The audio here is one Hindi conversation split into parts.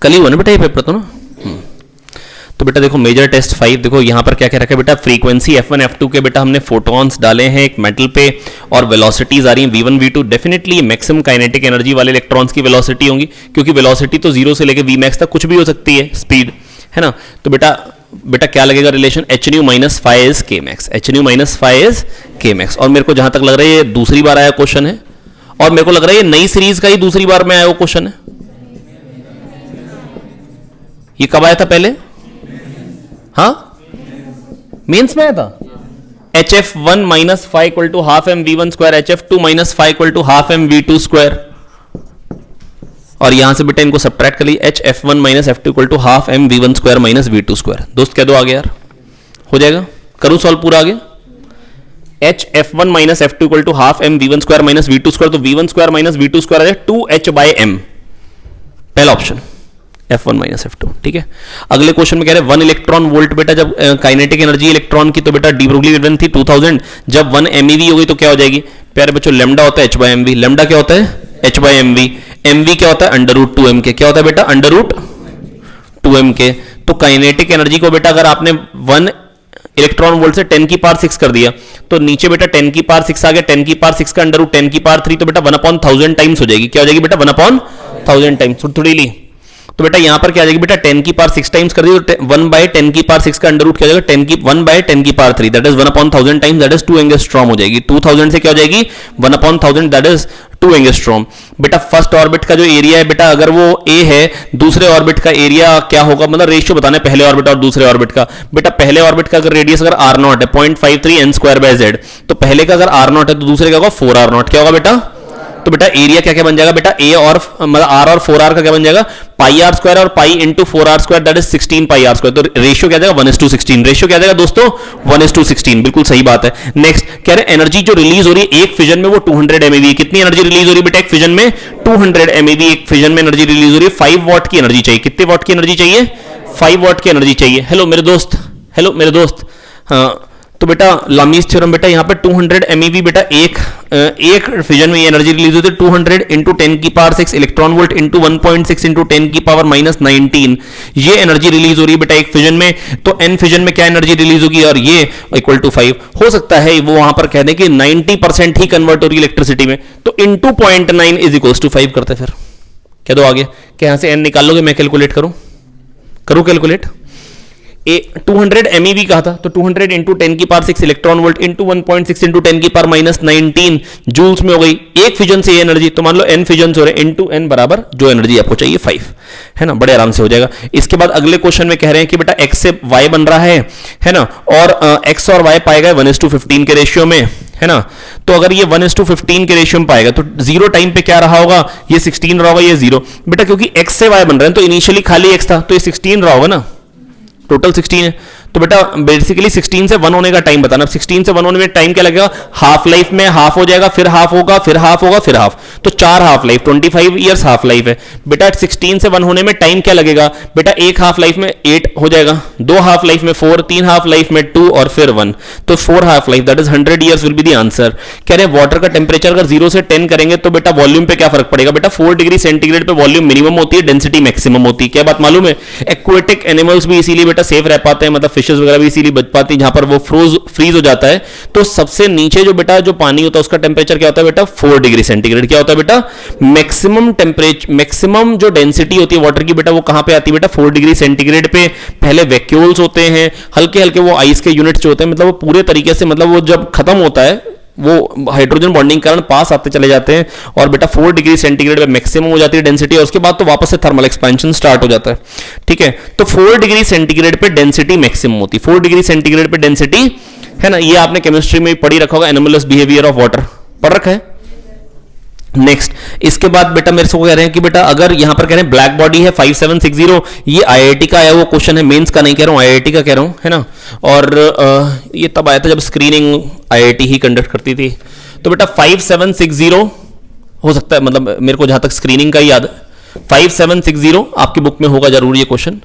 कल ही हुआ ना बेटा ये पेपर तो ना। तो बेटा देखो मेजर टेस्ट 5 देखो यहाँ पर क्या क्या रखा है बेटा, फ्रीक्वेंसी F1 F2 के बेटा हमने फोटॉन्स डाले हैं एक मेटल पे और वेलोसिटीज आ रही हैं V1 V2। Definitely maximum kinetic energy वाले इलेक्ट्रॉन्स की वेलोसिटी होंगी, क्योंकि वेलोसिटी तो 0 से लेकर Vmax तक कुछ भी हो सकती है स्पीड, है ना। तो बेटा क्या लगेगा relation, hν minus five is Kmax, hν minus five is Kmax। और मेरे को जहां तक लग रहा है ये दूसरी बार आया क्वेश्चन है, और मेरे को लग रहा है ये नई सीरीज का ही दूसरी बार में आया वो क्वेश्चन है। ये कब आया था पहले? हाँ मेंस में आया था। HF1 minus five equal to half M V1 square, HF2 minus five equal to half M V2 square. और यहां से बेटा इनको सब्ट्रैक्ट कर लीजिए, HF1 minus F2 equal to half M V1 square minus V2 square. दोस्त कह दो आगे यार, हो जाएगा, करूं सॉल्व पूरा आगे। HF1 minus F2 equal to half M V1 square minus V2 square, तो V1 square minus V2 square आ जाएगा 2H बाई M, पहला ऑप्शन F1 माइनस F2। ठीक है, अगले क्वेश्चन में कह रहे हैं 1 इलेक्ट्रॉन वोल्ट बेटा जब काइनेटिक एनर्जी इलेक्ट्रॉन की, तो बेटा डी ब्रोगली गिवन थी 2000, जब 1 MeV हो गई तो क्या हो जाएगी प्यारे बच्चों, लैम्डा होता है H बाई MV। लैम्डा क्या होता है H बाई MV, MV क्या होता है अंडर रूट 2M के, क्या होता है बेटा अंडर रूट 2M के। तो काइनेटिक एनर्जी को बेटा अगर आपने 1 इलेक्ट्रॉन वोल्ट से 10 की पावर 6 कर दिया, तो नीचे बेटा 10 की पावर 6 आ गया, 10 की पावर 6 का अंडर रूट 10 की पावर 3, तो बेटा 1/1000 टाइम्स हो जाएगी। क्या हो जाएगी बेटा 1/1000 टाइम्स। थोड़ी ली, तो बेटा यहां पर क्या आ जाएगी बेटा 10 की पावर 6 टाइम्स कर दी, तो 1/10 की पावर 6 का अंडर रूट क्या हो जाएगा 1/10 की power 3, that is 1/1000 times, that is 2 angstrom हो जाएगी। 2000 से क्या हो जाएगी 1/1000, दैट इज 2 एंगस्ट्रॉम। बेटा फर्स्ट ऑर्बिट का जो एरिया है बेटा, अगर वो A है, दूसरे ऑर्बिट का एरिया क्या होगा, मतलब रेशियो बताना है पहले ऑर्बिट और दूसरे ऑर्बिट का। बेटा पहले ऑर्बिट का अगर रेडियस अगर R0 है 0.53 n स्क्वायर बाय z, तो पहले का अगर R0 है तो दूसरे का होगा 4R0। क्या होगा बेटा, तो बेटा एरिया क्या क्या बन जाएगा बेटा, A और मतलब R और 4R का क्या बन जाएगा पाई आर स्क्वायर, और pi into 4R square, that is 16 pi R square. तो रेशियो क्या जाएगा 1:16। रेशियो क्या जाएगा दोस्तों 1:16, बिल्कुल सही बात है। नेक्स्ट कह रहे एनर्जी जो रिलीज हो रही है एक फिजन में वो 200 MeV। कितनी एनर्जी रिलीज हो रही है बेटा एक फिजन में 200 MeV एक फिजन में एनर्जी रिलीज हो रही है। 5 वॉट की एनर्जी चाहिए। कितने वॉट की एनर्जी चाहिए 5 वॉट की एनर्जी चाहिए। हेलो मेरे दोस्त, हेलो मेरे दोस्त, हाँ तो बेटा लामीज थ्योरम बेटा यहाँ पे 200 MeV बेटा एक फिजन में ये एनर्जी रिलीज होती है 200 इंटू 10 की power 6 electron volt into 1.6 into 10 की पावर -19 ये एनर्जी रिलीज हो रही है बेटा एक फिजन में। तो n फिजन में क्या एनर्जी रिलीज होगी, और ये इक्वल टू 5 हो सकता है वो वहां पर कह दें कि 90% ही कन्वर्ट हो रही है इलेक्ट्रिसिटी में, तो इंटू 0.9 इज इक्वल टू 5 करते फिर कह दो आगे। क्या यहां से n निकाल लोगे, मैं कैलकुलेट करूं कैलकुलेट। 200 MeV कहा था, तो 200 इंटू 10 की power 6 electron volt into 1.6 into 10 की पावर -19 जूल्स में हो गई एक फिजन से ये एनर्जी। तो मान लो n फिजन हो रहे हैं इंटू n बराबर जो एनर्जी आपको चाहिए 5, है ना, बड़े आराम से हो जाएगा। इसके बाद अगले क्वेश्चन में कह रहे हैं कि बेटा x से y बन रहा है ना, और x और y पाएगा 1:15 के रेशियो में, है ना। तो अगर ये 1:15 के रेशियो में पाएगा तो 0 टाइम पे क्या रहा होगा, ये 16 रहा होगा, ये 0 बेटा, क्योंकि x से y बन रहे हैं तो इनिशियली खाली x था तो ये 16 रहा होगा ना, टोटल 16 है। तो बेटा बेसिकली 16 से 1 होने का टाइम बताना। 16 से 1 होने में टाइम क्या लगेगा, हाफ लाइफ में हाफ हो जाएगा, फिर हाफ होगा, फिर हाफ होगा, फिर हाफ, तो 4 half life, 25 years half life है बेटा। 16 से 1 होने में टाइम क्या लगेगा बेटा, एक हाफ लाइफ में 8 हो जाएगा, 2 हाफ लाइफ में 4, 3 हाफ लाइफ में 2 और फिर 1, तो 4 half life, that is 100 years will be the answer. कह रहे वाटर का टेम्परेचर अगर 0 से 10 करेंगे तो बेटा वॉल्यूम पे क्या फर्क पड़ेगा बेटा, 4 डिग्री सेंटीग्रेड पे वॉल्यूम मिनिमम होती है, डेंसिटी मैक्सिमम होती है। क्या बात मालूम है, एक्वेटिक एनिमल्स भी इसीलिए बेटा सेफ रह पाते हैं, मतलब फिशेस वगैरह भी इसीलिए बच पाती है जहां पर वो फ्रीज हो जाता है। तो सबसे नीचे जो बेटा जो पानी होता है उसका टेम्परेचर क्या होता है बेटा 4 डिग्री सेंटीग्रेड। क्या होता है बेटा, मैक्सिमम टेम्परेचर, मैक्सिमम जो डेंसिटी होती है वाटर की बेटा वो कहां पे आती है बेटा 4 डिग्री सेंटीग्रेड पे। पहले वैक्यूल्स होते हैं, हल्के हल्के वो आइस के यूनिट्स जो होते हैं, मतलब वो पूरे तरीके से, मतलब वो जब खत्म होता है वो हाइड्रोजन बॉन्डिंग के कारण पास आते चले जाते हैं, और बेटा 4 डिग्री सेंटीग्रेड पे मैक्सिमम हो जाती है डेंसिटी, और उसके बाद तो वापस से थर्मल एक्सपेंशन स्टार्ट हो जाता है। ठीक है, तो 4 डिग्री सेंटीग्रेड पे डेंसिटी मैक्सिमम होती है, 4 डिग्री सेंटीग्रेड पे डेंसिटी, है ना। ये आपने केमिस्ट्री में पढ़ी रखा होगा, एनोमलस बिहेवियर ऑफ वाटर पढ़ रखा है। नेक्स्ट इसके बाद बेटा मेरे से कह रहे हैं कि बेटा अगर यहां पर कह रहे हैं ब्लैक बॉडी है 5760, ये IIT का आया वो क्वेश्चन है, मेंस का नहीं कह रहा हूं, IIT का कह रहा हूं, है ना। और ये तब आया था जब स्क्रीनिंग IIT ही कंडक्ट करती थी। तो बेटा 5760 हो सकता है, मतलब मेरे को जहां तक स्क्रीनिंग का ही याद है 5760 आपकी बुक में होगा जरूर ये क्वेश्चन।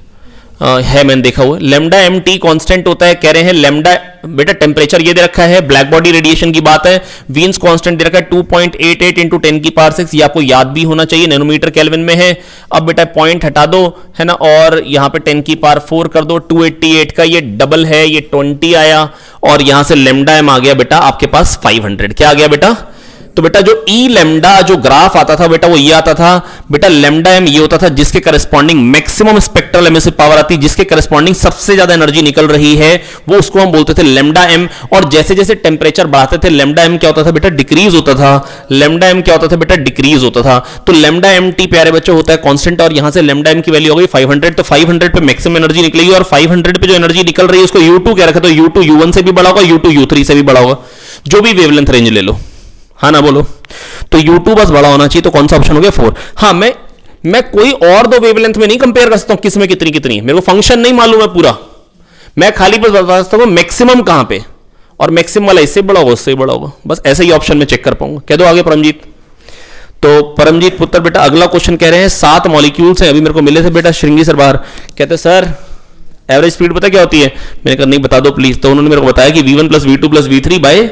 है, मैंने देखा हुआ। लेमडा एम टी कॉन्स्टेंट होता है, कह रहे हैं लेमडा, बेटा टेम्परेचर ये दे रखा है, ब्लैक बॉडी रेडिएशन की बात है, वीन्स कांस्टेंट दे रखा है 2.88 इंटू 10 की पावर 6, ये आपको याद भी होना चाहिए, नैनोमीटर केल्विन में है। अब बेटा पॉइंट हटा दो, है ना, और यहां पे 10 की पावर 4 कर दो, 288 का ये डबल है, ये 20 आया, और यहां से लेमडा एम आ गया बेटा आपके पास 500। क्या आ गया बेटा? तो बेटा जो ई लेमडा जो ग्राफ आता था बेटा वो ये आता था बेटा, लेमडा एम ये होता था जिसके corresponding maximum spectral emissive power आती, जिसके करस्पॉन्डिंग सबसे ज्यादा एनर्जी निकल रही है, वो उसको हम बोलते थे लेमडा एम। और जैसे जैसे टेम्परेचर बढ़ाते थे लेमडा एम क्या होता था बेटा? डिक्रीज होता था। लेमडा एम क्या होता था बेटा? डिक्रीज होता था। तो लेमडा एम टी प्यारे बच्चों होता है कांस्टेंट, और यहां से लेमडा एम की वैल्यू हो गई 500, तो 500 पे मैक्सिमम एनर्जी निकलेगी, और 500 पे जो एनर्जी निकल रही है उसको U2 कह रखा, तो U2 U1 से भी बड़ा होगा, U2 U3 से भी बड़ा होगा, जो भी वेवलेंथ रेंज ले लो, हाँ ना बोलो। तो U2 बस बड़ा होना चाहिए, तो कौन सा ऑप्शन हो गया? 4। हाँ, मैं कोई और दो वेवलेंथ में नहीं कंपेयर कर सकता हूं किस में कितनी कितनी, मेरे को फंक्शन नहीं मालूम है पूरा, मैं खाली बस बता सकता हूं मैक्सिमम कहां पे, और मैक्सिमम वाला इससे बड़ा होगा उससे बड़ा होगा, बस ऐसे ही ऑप्शन में चेक कर पाऊंगा। कह दो आगे परमजीत। तो परमजीत पुत्र बेटा अगला क्वेश्चन कह रहे हैं 7 मॉलिक्यूल्स हैं, अभी मेरे को मिले थे बेटा श्रृंगी सर बाहर, कहते सर एवरेज स्पीड पता क्या होती है? मैंने कहा नहीं बता दो प्लीज। तो उन्होंने मेरे को बताया कि V1 + V2 + V3 bye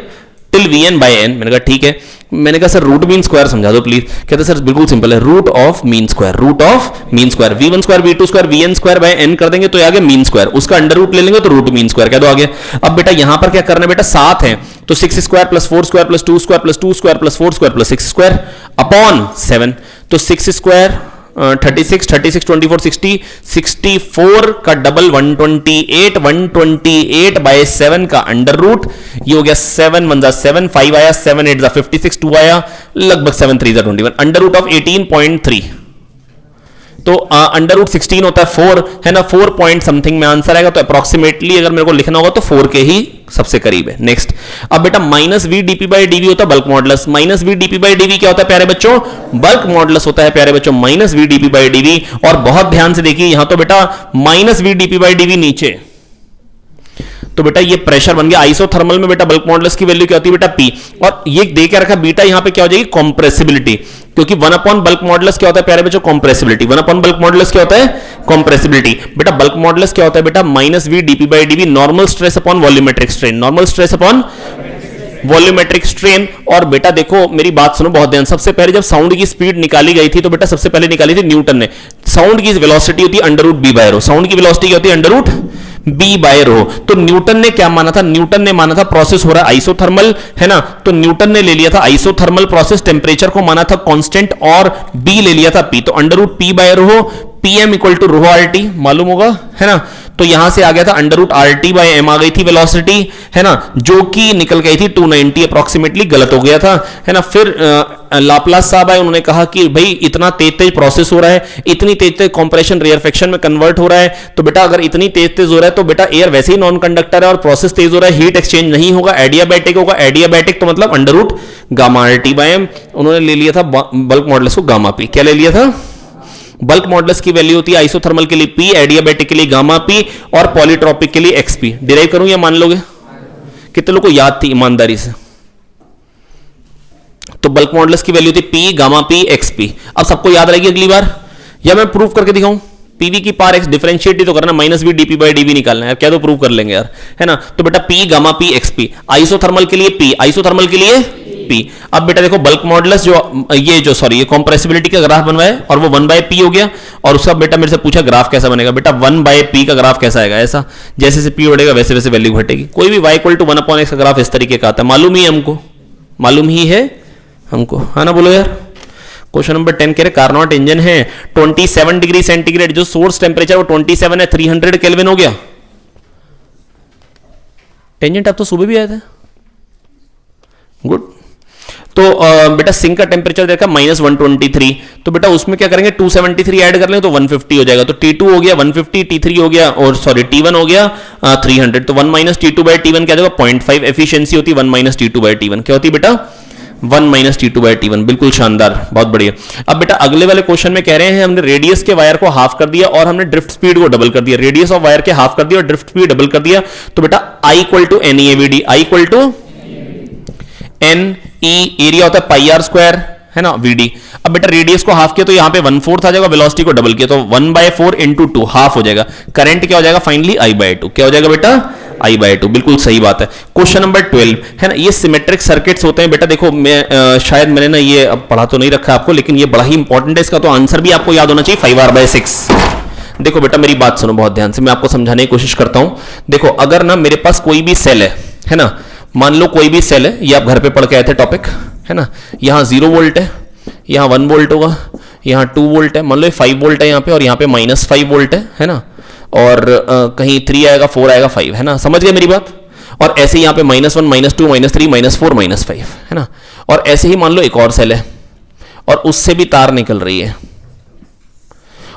till Vn/n। मैंने कहा ठीक है। मैंने कहा सर रूट मीन स्क्वायर समझा दो प्लीज। कहते सर बिल्कुल सिंपल है, root of mean square, root of mean square, V1 square V2 square Vn square by n कर देंगे तो आगे मीन स्क्वायर, उसका अंडर रूट ले लेंगे तो रूट मीन स्क्वायर। कह दो आगे। अब बेटा यहां पर क्या करना है बेटा? 7 है तो 6 square + 4 square + 2 square + 2 square + 4 square + 6 square upon 7। तो 6 स्क्वायर 36, 36 24 60, 64 का डबल 128, 128 बाय 7 का अंडर रूट, ये हो गया 7 × 1 = 7, 5 आया, 7 × 8 = 56, 2 आया, लगभग 7 × 3 = 21, अंडर रूट ऑफ 18.3। तो अंडर रूट 16 होता है 4, है ना, 4 पॉइंट समथिंग में आंसर आएगा। तो अप्रोक्सीमेटली अगर मेरे को लिखना होगा तो 4 के ही सबसे करीब है। नेक्स्ट, अब बेटा -v dp/dv होता है बल्क मॉडुलस। -v dp/dv क्या होता है प्यारे बच्चों? बल्क मॉडुलस होता है प्यारे बच्चों -v dp/dv। और बहुत ध्यान से देखिए यहां तो बेटा -v dp/dv नीचे, तो बेटा ये प्रेशर बन गया। आइसोथर्मल में बेटा बल्क मॉडुलस की वैल्यू क्या होती है बेटा? P। और ये दे के रखा बीटा, यहां पे क्या हो जाएगी? कॉम्प्रेसिबिलिटी, क्योंकि 1 बल्क मॉडुलस क्या होता है प्यारे बच्चों? कॉम्प्रेसिबिलिटी। 1 बल्क मॉडुलस क्या होता है? कॉम्प्रेसिबिलिटी। बेटा बल्क मॉडुलस क्या होता है बेटा? -v dp/dv, normal stress upon volumetric strain, normal stress upon volumetric strain. और बेटा देखो मेरी बात सुनो बहुत ध्यान। सबसे पहले जब साउंड की स्पीड निकाली गई थी तो बेटा सबसे पहले निकाली थी न्यूटन ने। साउंड की वेलोसिटी होती है √b/ρ, साउंड की वेलोसिटी क्या होती है? √b/ρ। तो न्यूटन ने क्या माना था? न्यूटन ने माना था प्रोसेस हो रहा है आइसोथर्मल, है ना, तो न्यूटन ने ले लिया था आइसोथर्मल प्रोसेस, टेम्परेचर को माना था कांस्टेंट, और b ले लिया था P। तो √p/ρ, Pm = ρRT मालूम होगा, है ना। तो यहां से आ गया था √RT/m आ गई थी वेलोसिटी, है ना, जो कि निकल गई थी 290 अप्रोक्सीमेटली, गलत हो गया था, है ना। फिर लाप्लास साहब आए, उन्होंने कहा कि भाई इतना तेज तेज प्रोसेस हो रहा है, इतनी तेज तेज कंप्रेशन रेयरफेक्शन में कन्वर्ट हो रहा है, तो बेटा अगर इतनी तेज तेज हो रहा है तो बेटा एयर वैसे ही नॉन कंडक्टर है और प्रोसेस तेज हो रहा है, हीट एक्सचेंज नहीं होगा, एडियाबैटिक होगा। एडियाबैटिक तो मतलब √γ/RT/m। उन्होंने ले लिया था बल्क मॉडुलस को γP। क्या ले लिया था? बल्क मॉडुलस की वैल्यू होती है आइसोथर्मल के लिए P, एडियाबैटिक के लिए γP, और पॉलीट्रॉपिक के लिए XP। डिराइव करूं या मान लोगे? कितने लोगों को याद थी ईमानदारी से? तो बल्क मॉडुलस की वैल्यू थी P, γP, XP। अब सबको याद रहेगी अगली बार, या मैं प्रूफ करके दिखाऊं? PV की पावर x डिफरेंशिएट तो करना, -v dp/dv निकालना है, क्या तो प्रूफ कर लेंगे यार, है ना। तो बेटा P, γP, XP, आइसोथर्मल के लिए P, आइसोथर्मल के लिए P। अब बेटा देखो बल्क मॉडुलस ये कंप्रेसिबिलिटी का ग्राफ बनवाया और वो 1/P हो गया, और उसका बेटा मेरे से पूछा ग्राफ कैसा बनेगा? बेटा 1/P का ग्राफ कैसा आएगा? ऐसा, जैसे जैसे P बढ़ेगा वैसे वैसे वैल्यू घटेगी। कोई भी y = 1/x का ग्राफ इस तरीके का आता है, मालूम ही है हमको, मालूम ही है हमको, है ना। बोलो यार। क्वेश्चन नंबर 10 कह रहे कार्नोट इंजन है, 27 डिग्री सेंटीग्रेड, जो सोर्स टेम्परेचर वो 27 है, 300 केल्विन हो गया। टेंजेंट आप तो सुबह भी आए थे, गुड। तो बेटा सिंक का टेम्परेचर देखा -123, तो बेटा उसमें क्या करेंगे? 273 ऐड कर लेंगे तो 150 हो जाएगा। तो T2 हो गया 150, T3 हो गया, और सॉरी T1 हो गया 300। तो 1 - T2/T1 क्या जाएगा? 0.5 एफिशिएंसी होती है 1 - T2/T1। क्या होती है बेटा? 1 - T2/T1। बिल्कुल शानदार, बहुत बढ़िया। अब बेटा अगले वाले क्वेश्चन में कह रहे हैं हमने रेडियस के वायर को हाफ कर दिया और हमने ड्रिफ्ट स्पीड को डबल कर दिया। रेडियस ऑफ वायर के हाफ कर दिया और ड्रिफ्ट स्पीड डबल कर दिया। तो बेटा I = NEAVD, I = NE, area होता है πr², है ना VD। अब बेटा रेडियस को हाफ किया तो यहां पे 1/4 आ जाएगा, वेलोसिटी को डबल किया तो 1/4 इंटू 2 हाफ हो जाएगा। करंट क्या हो जाएगा फाइनली I/2। क्या हो जाएगा बेटा I/2। बिल्कुल सही बात है। क्वेश्चन नंबर 12 है ना, ये सिमेट्रिक सर्किट्स होते हैं बेटा। देखो मैं शायद मैंने ना ये अब पढ़ा तो नहीं रखा आपको, लेकिन ये बड़ा ही इंपॉर्टेंट है, इसका तो आंसर भी आपको याद होना चाहिए 5r/6। देखो बेटा मेरी बात सुनो बहुत ध्यान से, मैं आपको समझाने की कोशिश करता हूं। देखो अगर ना मेरे पास कोई भी सेल है ना, मान लो कोई भी सेल है, ये आप घर पे पढ़ के आए थे टॉपिक, है ना। यहां 0 वोल्ट है, यहां 1 वोल्ट होगा, यहां 2 वोल्ट है, मान लो 5 वोल्ट है यहां पे, और यहां पे -5 वोल्ट है ना। और कहीं 3 आएगा, 4 आएगा, 5 है ना, समझ गए मेरी बात। और ऐसे ही यहां पे -1 -2 -3 -4 -5 है ना। और ऐसे ही मान लो एक और सेल है और उससे भी तार निकल रही है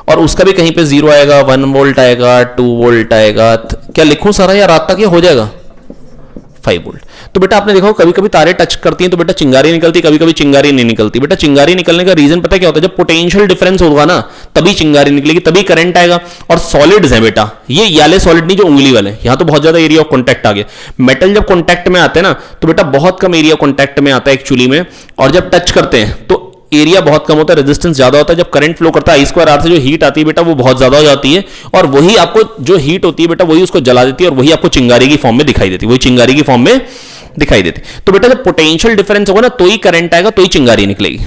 और उसका भी कहीं पे 0 आएगा, 1 वोल्ट आएगा, 2 वोल्ट आएगा। क्या लिखूं सारा या रात तक ये हो जाएगा 5 वोल्ट। तो बेटा आपने देखो कभी कभी तारे टच करती हैं तो बेटा चिंगारी निकलती, कभी कभी चिंगारी नहीं निकलती। बेटा चिंगारी निकलने का रीजन पता है क्या होता है, जब पोटेंशियल डिफरेंस होगा ना तभी चिंगारी निकलेगी, तभी करंट आएगा। और सॉलिड्स हैं बेटा, ये वाले सॉलिड नहीं जो उंगली वाले, यहां तो बहुत ज्यादा एरिया ऑफ कॉन्टैक्ट आ गया। मेटल जब कॉन्टैक्ट में आते हैं ना तो बेटा बहुत कम एरिया कॉन्टैक्ट में आता है एक्चुअली में, और जब टच करते हैं तो एरिया बहुत कम होता है, रेजिस्टेंस ज्यादा होता है। जब करंट फ्लो करता है I2R से जो हीट आती है बेटा वो बहुत ज्यादा हो जाती है, और वही आपको जो हीट होती है बेटा वही उसको जला देती है, और वही आपको चिंगारी की फॉर्म में दिखाई देती है, वही चिंगारी की फॉर्म में दिखाई देती। तो बेटा जब पोटेंशियल डिफरेंस होगा ना तो ही करंट आएगा, तो ही चिंगारी निकलेगी।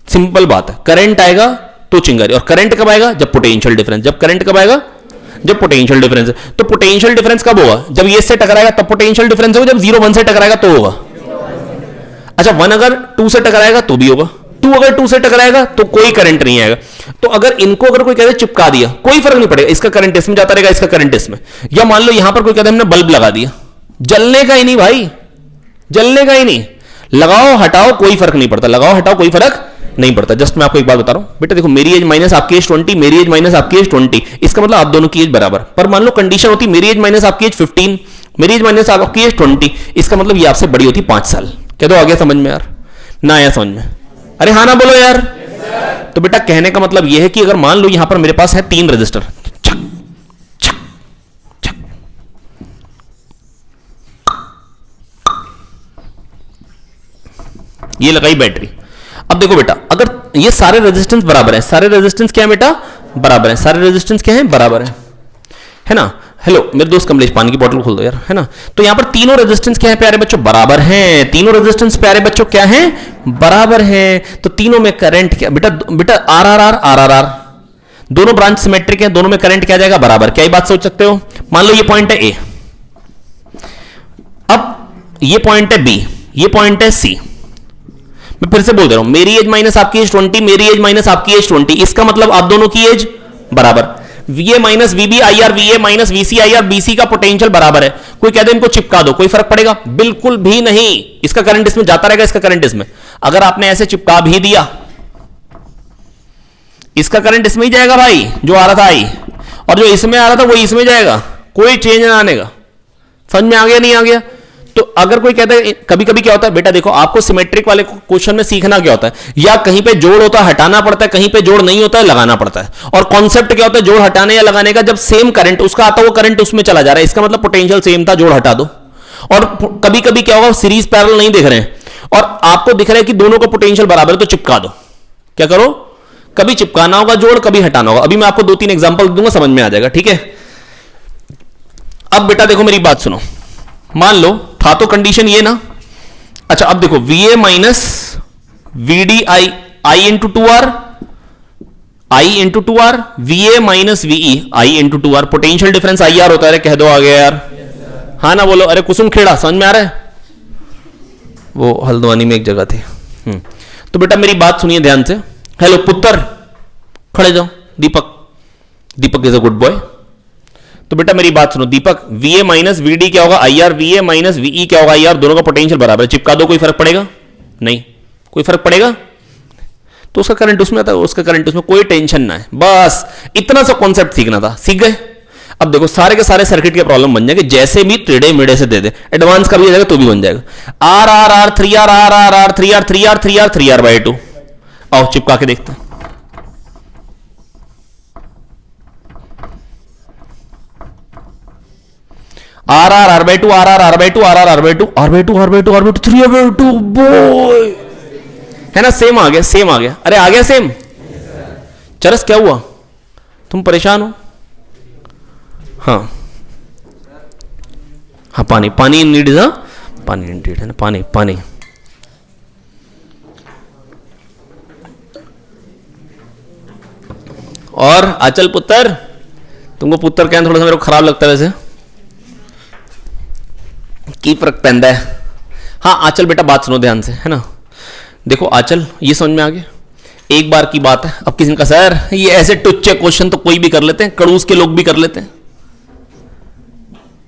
सिंपल बात है, करंट आएगा तो चिंगारी। और करंट कब आएगा, जब पोटेंशियल डिफरेंस। जब करंट कब आएगा, जब पोटेंशियल डिफरेंस है। तो पोटेंशियल डिफरेंस कब होगा, जब ये से टकराएगा तब पोटेंशियल डिफरेंस होगा, जब 0 1 से टकराएगा तो होगा। अच्छा 1 अगर 2 से टकराएगा तो भी होगा, 2 अगर 2 से टकराएगा तो कोई करंट नहीं आएगा। तो अगर इनको अगर कोई कहते चिपका दिया कोई फर्क नहीं पड़ेगा, इसका करंट इसमें जाता रहेगा, इसका करंट इसमें। या मान लो यहां पर कोई कहते हमने बल्ब लगा दिया, जलने का ही नहीं भाई, जलने का ही नहीं। लगाओ हटाओ कोई फर्क नहीं पड़ता, लगाओ हटाओ कोई फर्क नहीं पड़ता। जस्ट मैं आपको एक बात बता रहा हूं बेटा, देखो मेरी एज माइनस आपकी एज 20, मेरी एज माइनस आपकी एज 20, इसका मतलब आप दोनों की एज बराबर। पर मान लो कंडीशन होती मेरी एज माइनस आपकी एज 15, मेरी एज माइनस आपकी एज 20, इसका मतलब ये आपसे बड़ी होती 5 साल। क्या तो आ गया समझ में यार, ना आया समझ में, अरे हाँ ना बोलो यार। तो बेटा कहने का मतलब यह है कि अगर मान लो यहां पर मेरे पास है 3 रजिस्टर, ये लगाई बैटरी। अब देखो बेटा अगर ये सारे रेजिस्टेंस बराबर है, सारे रेजिस्टेंस क्या है बेटा बराबर है, सारे रेजिस्टेंस क्या है बराबर है ना। हेलो मेरे दोस्त कमलेश पानी की बोतल खोल दो यार, है ना। तो यहां पर तीनों रेजिस्टेंस क्या है प्यारे बच्चों बराबर हैं, तीनों रेजिस्टेंस प्यारे बच्चों क्या है बराबर हैं। तो तीनों में करंट क्या बेटा, बेटा RRR दोनों ब्रांच सिमेट्रिक हैं, दोनों में करंट क्या जाएगा बराबर। क्या ये बात सोच सकते हो। मान लो ये पॉइंट है A, अब ये पॉइंट है B, ये पॉइंट है C। मैं फिर से बोल दे रहा हूं, मेरी एज माइनस आपकी एज 20, मेरी एज माइनस आपकी एज 20, इसका मतलब आप दोनों की एज बराबर। VA minus VB IR, VA minus VC IR, BC का पोटेंशियल बराबर है। कोई कहते इनको चिपका दो, कोई फर्क पड़ेगा बिल्कुल भी नहीं, इसका करंट इसमें जाता रहेगा, इसका करंट इसमें। अगर आपने ऐसे चिपका भी दिया इसका करंट इसमें ही जाएगा भाई, जो आ रहा था आई, और जो इसमें आ रहा था वो इसमें जाएगा, कोई चेंज ना आने का। समझ में आ गया नहीं आ गया। तो अगर कोई कहता है कभी कभी क्या होता है बेटा, देखो आपको सिमेट्रिक वाले क्वेश्चन में सीखना क्या होता है, या कहीं पे जोड़ होता है हटाना पड़ता है, कहीं पे जोड़ नहीं होता है लगाना पड़ता है। और कॉन्सेप्ट क्या होता है जोड़ हटाने या लगाने का, जब सेम करंट उसका आता है वो करंट उसमें चला जा रहा है, इसका मतलब पोटेंशियल सेम था, जोड़ हटा दो। और कभी कभी क्या होगा सीरीज पैरेलल नहीं दिख रहे हैं और आपको दिख रहा है कि दोनों का पोटेंशियल बराबर है, तो चिपका दो। क्या करो, कभी चिपकाना होगा जोड़, कभी हटाना होगा। अभी मैं आपको 2-3 एग्जांपल दूंगा, समझ में आ जाएगा, ठीक है। अब बेटा देखो मेरी बात सुनो, मान लो था तो कंडीशन ये ना। अच्छा अब देखो VA minus VD I into 2R, I into 2R, VA minus VE I into 2R, potential difference IR होता है। कह दो आ गया यार, हाँ ना बोलो। अरे कुसुम खेड़ा समझ में आ रहा है, वो हल्द्वानी में एक जगह थी। तो बेटा मेरी बात सुनिए ध्यान से। हेलो पुत्र खड़े जाओ, दीपक इज अ गुड बॉय। तो बेटा मेरी बात सुनो दीपक, VA माइनस VD क्या होगा IR, VA माइनस VE क्या होगा IR, दोनों का पोटेंशियल बराबर है, चिपका दो, कोई फर्क पड़ेगा नहीं, कोई फर्क पड़ेगा। तो उसका करंट उसमें आता है, उसका करंट उसमें, कोई टेंशन ना है। बस इतना सा कॉन्सेप्ट सीखना था, सीख गए। अब देखो सारे के सारे सर्किट के प्रॉब्लम बन जाएंगे, जैसे भी टेढ़े मेढ़े से दे दे, एडवांस का भी आ जाएगा तो भी बन जाएगा। RRR 3R RRR 3R 3R 3R 3R/2। आओ चिपका के देखते हैं। RRR/2 RRR/2 RRR/2 R/2 R/2 R/2 3R/2 boy है ना, सेम आ गया, सेम आ गया, अरे आ गया सेम। चरस क्या हुआ, तुम परेशान हो? हाँ हाँ, पानी, पानी नीड इज, पानी नीड है ना, पानी पानी। और आचल पुत्र, तुमको पुत्र कहना थोड़ा सा मेरे को खराब लगता है वैसे, की फर्क पैदा है। हाँ आचल बेटा बात सुनो ध्यान से, है ना। देखो आचल, ये समझ में आ गया, एक बार की बात है। अब किसी ने कहा सर ये ऐसे टुच्चे क्वेश्चन तो कोई भी कर लेते हैं, कड़ूस के लोग भी कर लेते हैं,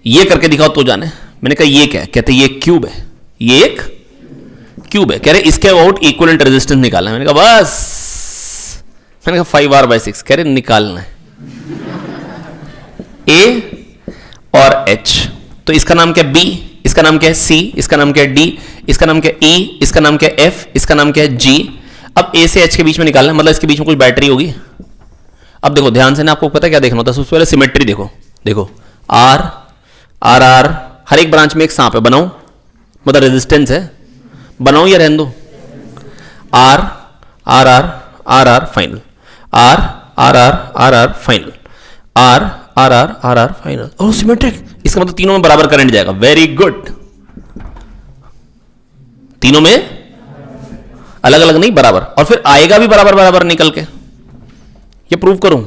ये करके दिखाओ तो जाने। मैंने कहा ये क्या है, कहते ये क्यूब है, ये एक क्यूब है। कह रहे इसके अबाउट इक्विवेलेंट रेजिस्टेंस निकालना है। मैंने कहा बस, मैंने कहा 5R/6। कह रहे निकालना है A और H, तो इसका नाम क्या B, इसका नाम क्या है C, इसका नाम क्या है D, इसका नाम क्या है E, इसका नाम क्या है F, इसका नाम क्या है G। अब A से H के बीच में निकालना है, मतलब इसके बीच में कुछ बैटरी होगी। अब देखो ध्यान से ना, आपको पता है क्या देखना होता है, सबसे पहले सिमेट्री देखो। देखो R R R, हर एक ब्रांच में एक सांप है, बनाऊं, मतलब रेजिस्टेंस है, बनाऊं या रहने दो? R R R R R final, R R R R R final, R R R R R final. और सिमेट्रिक, इसका मतलब तीनों में बराबर करंट जाएगा। वेरी गुड, तीनों में अलग अलग नहीं, बराबर, और फिर आएगा भी बराबर बराबर निकल के। ये प्रूव करूं,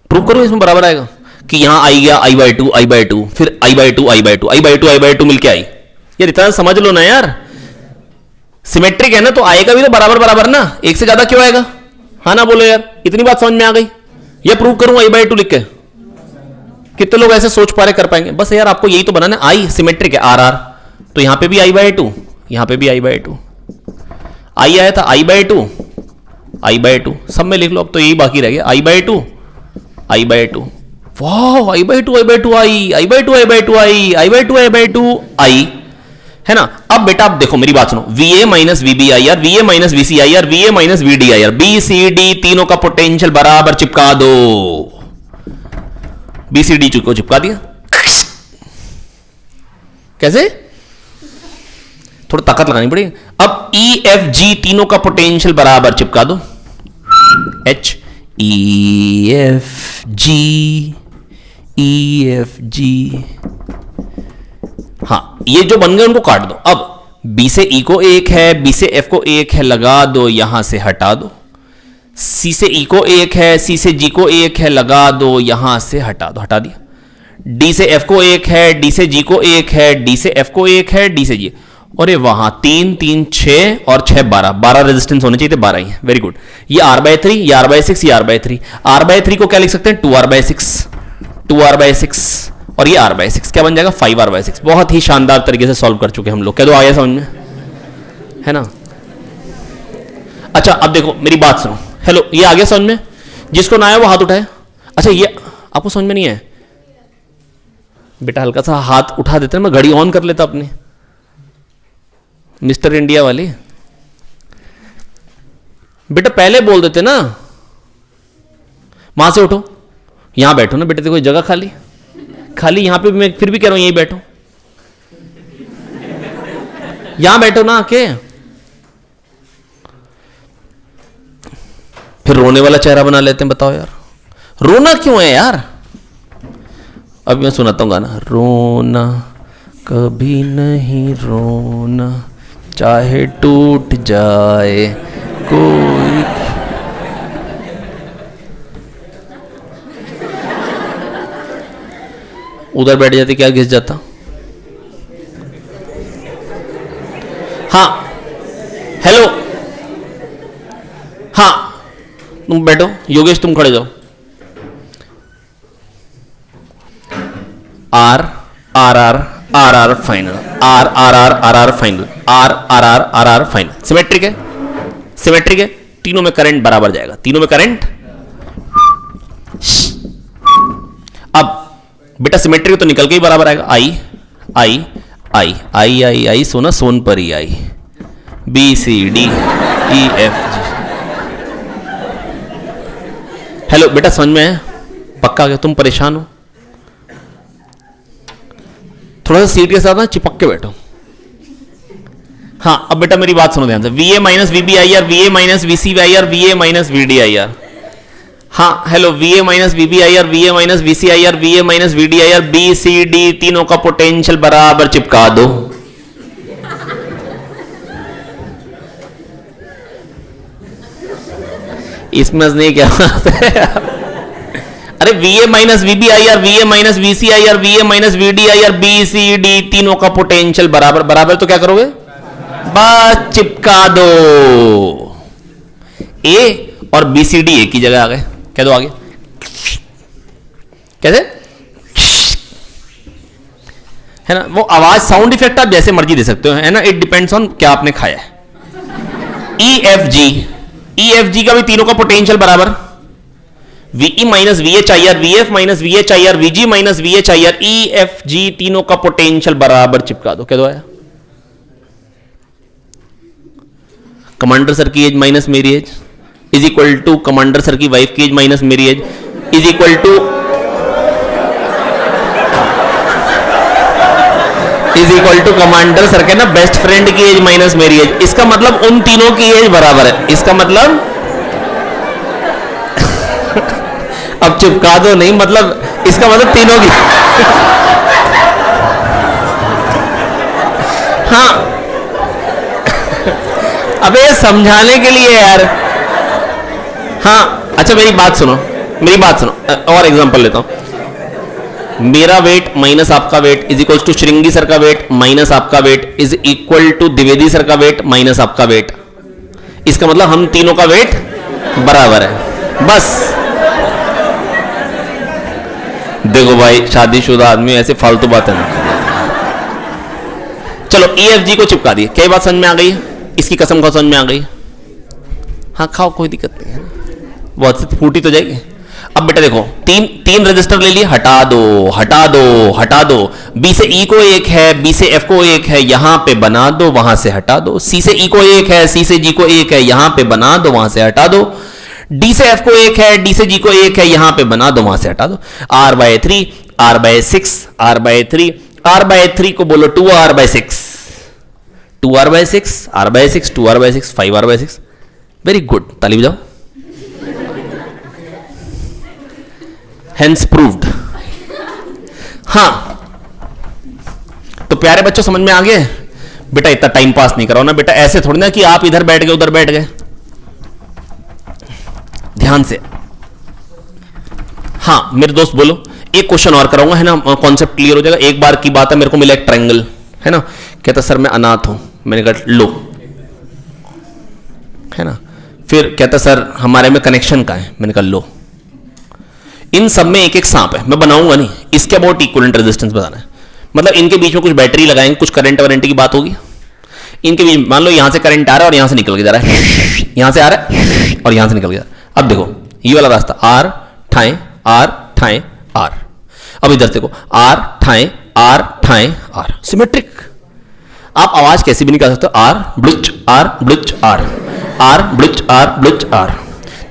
प्रूव करूं इसमें बराबर आएगा कि यहां आई गया I/2 I/2, फिर I/2 I/2 I/2 I/2 मिलके आई। यार इतना समझ लो ना यार, सिमेट्रिक है ना तो आएगा भी तो बराबर बराबर ना, एक से ज्यादा क्यों आएगा? हाँ ना बोलो यार, इतनी बात समझ में आ गई। ये प्रूव करूं I/2 लिख के? कितने लोग ऐसे सोच पा रहे, कर पाएंगे? बस यार आपको यही तो बनाना है, I सिमेट्रिक है R R, तो यहां पे भी I/2, यहां पे भी I/2, I आया था I/2 I/2, सब में लिख लो। अब तो यही बाकी रह गया I/2 I/2। वाह, I/2 I/2 I/2 I/2 I/2 I/2 I, है ना। अब बेटा आप देखो मेरी बात सुनो, VA minus VBIR, VA minus VCIR, VA minus VDIR, BCD तीनों का पोटेंशियल बराबर चिपका दो। BCD को चिपका दिया, कैसे? थोड़ा ताकत लगानी पड़ेगी। अब EFG तीनों का पोटेंशियल बराबर चिपका दो, EFG EFG। हाँ ये जो बन गए उनको काट दो। अब B से E को एक है, B से F को एक है, लगा दो, यहां से हटा दो। C से E को एक है, C से G को एक है, लगा दो, यहां से हटा दो, हटा दिया। D से F को एक है, D से G को एक है, D से F को एक है, D से G, और ये वहां 3 3 6 और 6 12, 12 रेजिस्टेंस होने चाहिए थे, 12 ही है। Very good. ये R/3, ये R/6, ये R/3। R/3 को क्या लिख सकते हैं? 2R/6, 2R/6, और ये R/6 क्या बन जाएगा? 5R/6। बहुत ही शानदार तरीके से सॉल्व कर चुके हम लोग। क्या तो आया समझ में, है ना। अच्छा अब देखो मेरी बात सुनो, हेलो, ये आ गया समझ में? जिसको ना आया वो हाथ उठाए। अच्छा ये आपको समझ में नहीं है बेटा? हल्का सा हाथ उठा देते ना, मैं घड़ी ऑन कर लेता अपनी, मिस्टर इंडिया वाली। बेटा पहले बोल देते ना, वहां से उठो, यहां बैठो ना बेटे, देखो जगह खाली खाली, यहां पे मैं फिर भी कह रहा हूं यहीं बैठो, यहां बैठो ना आके। फिर रोने वाला चेहरा बना लेते हैं, बताओ यार रोना क्यों है यार? अभी मैं सुनाता हूं गाना, रोना कभी नहीं रोना, चाहे टूट जाए कोई। उधर बैठ जाती, क्या घिस जाता। हाँ हेलो, हाँ तुम बैठो, योगेश तुम खड़े जाओ। R R R R R final, R R R R R final, R R R R R final. Symmetric है, सिमेट्रिक है, तीनों में करंट बराबर जाएगा, तीनों में करंट। अब बेटा सिमेट्रिक तो निकल के ही बराबर आएगा, I I I I I I सोना सोन पर ही I, B C D E F G। Hello बेटा समझ में है? पक्का क्या तुम परेशान हो? थोड़ा सा सीट के साथ ना चिपक के बैठो। हाँ अब बेटा मेरी बात सुनो ध्यान से, V A minus V B I R, V A minus V C I R, V A minus V D I R. हाँ hello, V A minus V B I R, V A minus V C I R, V A minus V D I R, B C D तीनों का पोटेंशियल बराबर चिपका दो। इसमें नहीं क्या बात है? अरे V A minus V B I R, V A minus V C I R, V A minus V D I R, B C D तीनों का पोटेंशियल बराबर बराबर, तो क्या करोगे? बस चिपका दो। ए और बी सी डी एक ही जगह आ गए, कह दो आगे। कैसे है ना, वो आवाज साउंड इफेक्ट आप जैसे मर्जी दे सकते हो, है ना, इट डिपेंड्स ऑन क्या आपने खाया है। ई एफ जी, ई एफ जी का भी तीनों का पोटेंशियल बराबर, V E minus V H I R, V F minus V H I R, V G minus V H I R, E F G तीनों का पोटेंशियल बराबर चिपका दो। कह दो आया। कमांडर सर की एज माइनस मेरी age is equal to commander sir की वाइफ की एज माइनस मेरी age is equal to commander sir के ना बेस्ट फ्रेंड की एज माइनस मेरी एज। इसका मतलब उन तीनों की एज बराबर है। इसका मतलब अब चिपका दो नहीं, मतलब इसका मतलब तीनों की हाँ अबे समझाने के लिए यार। हाँ अच्छा मेरी बात सुनो, मेरी बात सुनो, और एग्जांपल लेता हूं। मेरा वेट माइनस आपका weight is equal to Shringi sir का वेट माइनस आपका weight is equal to Dwivedi sir का वेट माइनस आपका वेट। इसका मतलब हम तीनों का वेट बराबर है। बस देखो भाई, शादीशुदा आदमी ऐसे फालतू बातें ना। चलो ई एफ जी को चिपका दिए। क्या बात समझ में आ गई? इसकी कसम को समझ में आ गई? हाँ खाओ, कोई दिक्कत नहीं है, बहुत से फूटी तो जाएगी। अब बेटा देखो, तीन रजिस्टर ले लिए, हटा दो हटा दो हटा दो। बी से ई को एक है, बी से एफ को एक है, यहां पे बना दो, वहां से हटा दो। सी से ई को एक है, सी से जी को एक है, यहां पे बना दो, वहां से हटा दो। डी से एफ को एक है, डी से जी को एक है, यहां पे बना दो, वहां से हटा दो। R by 3, R by 6, R by 3, R by 3 को बोलो 2r by 6, 2r by 6, r by 6, 2r by 6, 5r by 6। Very good, ताली बजाओ। Hence proved. हाँ तो प्यारे बच्चों समझ में आ गए? बेटा इतना टाइम पास नहीं कराओ ना बेटा, ऐसे थोड़ी ना कि आप इधर बैठ गए उधर बैठ गए। ध्यान से। हाँ मेरे दोस्त बोलो, एक क्वेश्चन और कराऊंगा, है ना, कॉन्सेप्ट क्लियर हो जाएगा। एक बार की बात है, मेरे को मिला एक ट्रायंगल, है ना, कहता सर मैं अनाथ हूं। मैंने कहा लो, है ना। फिर कहता सर हमारे में कनेक्शन का है। मैंने कहा लो। इन सब में एक एक सांप है, मैं बनाऊंगा नहीं, इसके अबाउट इक्विवेलेंट रेजिस्टेंस बताना है। मतलब इनके बीच में कुछ बैटरी लगाएंगे, कुछ करंट वारंटी की बात होगी। इनके बीच मान लो यहां से करंट आ रहा है और यहां से निकल के जा रहा है, यहां से आ रहा है और यहां से निकल के जा रहा है। अब देखो ये वाला रास्ता आर ठाए आर ठाए आर। अब इधर देखो आर ठाए आर ठाए आर, सिमेट्रिक। आप आवाज कैसे भी निकाल सकते हो, आर ब्लुच आर ब्लुच आर, आर ब्लुच आर ब्लुच आर,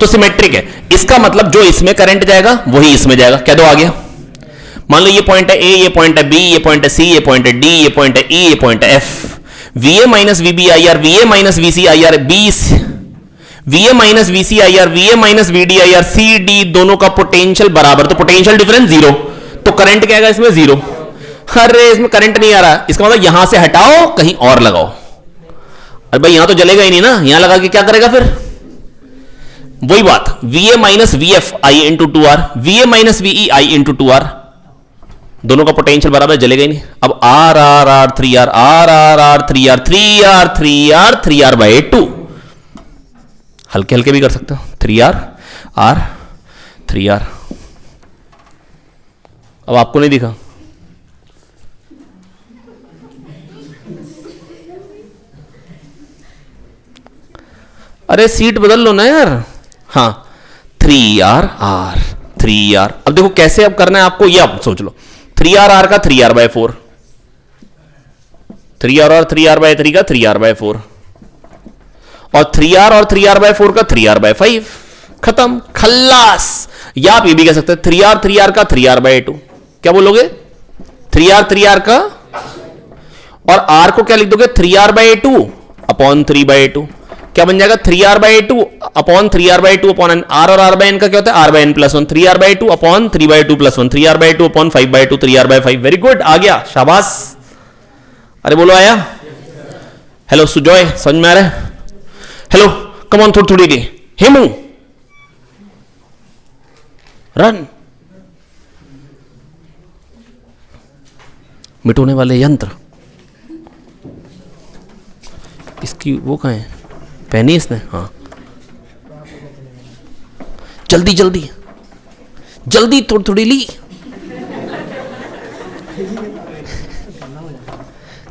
तो सिमेट्रिक है। इसका मतलब जो इसमें करंट जाएगा वही इसमें जाएगा। कह दो आ गया। मान लो ये पॉइंट है ए, ये पॉइंट है बी, ये पॉइंट है सी, ये पॉइंट है डी, ये पॉइंट है ई, ये पॉइंट है F. V A minus V B I R, V A minus V C I R, B V A minus V C I R, V A minus V D I R, C D दोनों का पोटेंशियल बराबर, तो पोटेंशियल डिफरेंस जीरो, तो करंट क्या आएगा इसमें? जीरो। अरे इसमें करंट नहीं आ रहा, इसका मतलब यहां से हटाओ कहीं और लगाओ। अरे भाई यहां तो जलेगा ही नहीं ना, यहां लगा के क्या करेगा फिर? वही बात, V A minus V F I into 2r, V A minus V E I into 2r, दोनों का पोटेंशियल बराबर, जलेगा ही नहीं। अब R R R 3r, R R R 3r, 3r 3r 3r by 2, हल्के हल्के भी कर सकते हो, 3r r 3r। अब आपको नहीं दिखा? अरे सीट बदल लो ना यार। हाँ 3r r 3r। अब देखो कैसे अब करना है आपको, ये आप सोच लो, 3r r का 3r बाय 4, 3r और 3r बाय 3 का 3r बाय 4, और 3r और 3r बाय 4 का 3r बाय 5। खत्म, खल्लास। या आप ये भी कह सकते हैं 3r 3r का 3r बाय 2। क्या बोलोगे? 3r 3r का, और r को क्या लिख दोगे? 3r बाय 2, अपॉन 3/2 क्या बन जाएगा 3r/2 upon 3r/2 upon n। r और r/n का क्या होता है r/n+1 3r/2 upon 3/2+1 3r/2 upon 5/2 3r/5। Very good, आ गया, शाबाश। अरे बोलो आया? हेलो सुजॉय, समझ में आ रहा है? हेलो कम ऑन, थोड़ी थोड़ी ली। हेमू रन। मिटोने वाले यंत्र, इसकी वो कहाँ है, पहनी इसने? हाँ जल्दी जल्दी जल्दी, थोड़ी थोड़ी ली,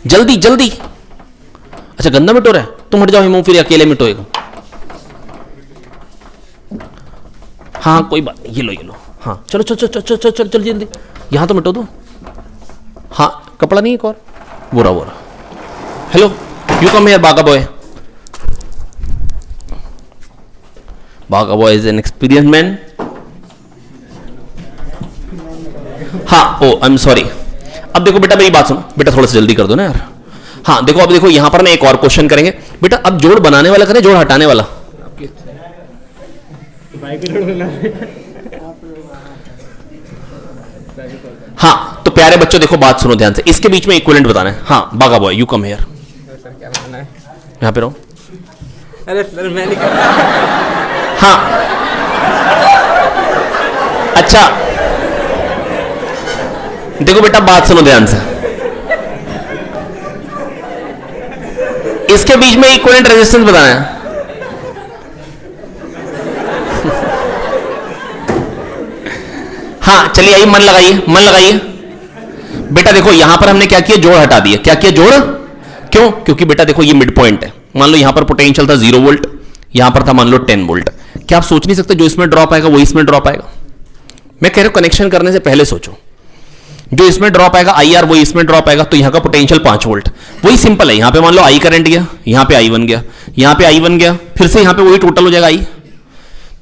जल्दी जल्दी। अच्छा गंदा मिटो रहा है, तुम हट जाओ हिमू, फिर अकेले मिटोएगा। हाँ कोई बात नहीं, ये लो। हाँ चलो चलो चलो चलो चलो चलो जल्दी, यहां तो मिटो दो। हाँ कपड़ा नहीं एक और, वो रहा। हेलो यू कम हियर बागा बॉय। बागा boy is an experience man. हाँ ओ आई एम सॉरी। अब देखो बेटा मेरी बात सुनो, बेटा थोड़ा सा जल्दी कर दो ना यार। हाँ देखो, अब देखो यहां पर ना एक और क्वेश्चन करेंगे बेटा। अब जोड़ बनाने वाला करें, जोड़ हटाने वाला? हाँ तो प्यारे बच्चों देखो बात सुनो ध्यान से, इसके बीच में इक्विवेलेंट बताना है। हाँ बागा बॉय यू कम हियर, यहां पे रहो। अरे सर मैं नहीं कर। हाँ अच्छा देखो बेटा बात सुनो ध्यान से, इसके बीच में इक्विवेलेंट रेजिस्टेंस बताना है। हाँ चलिए आइए, मन लगाइए मन लगाइए। बेटा देखो यहां पर हमने क्या किया, जोड़ हटा दिया। क्या किया, जोड़। क्यों? क्योंकि बेटा देखो ये मिड पॉइंट है। मान लो यहां पर पोटेंशियल था 0 वोल्ट, यहां पर था मान लो 10 वोल्ट। क्या आप सोच नहीं सकते जो इसमें ड्रॉप आएगा वो इसमें ड्रॉप आएगा? मैं कह रहा हूं कनेक्शन करने से पहले सोचो, जो इसमें ड्रॉप आएगा IR वो इसमें ड्रॉप आएगा, तो यहां का पोटेंशियल 5 वोल्ट। वही सिंपल है, यहां पे मान लो I करंट गया, यहां पे I1 गया, यहां पे I1 गया, फिर से यहां पे वही टोटल हो जाएगा I।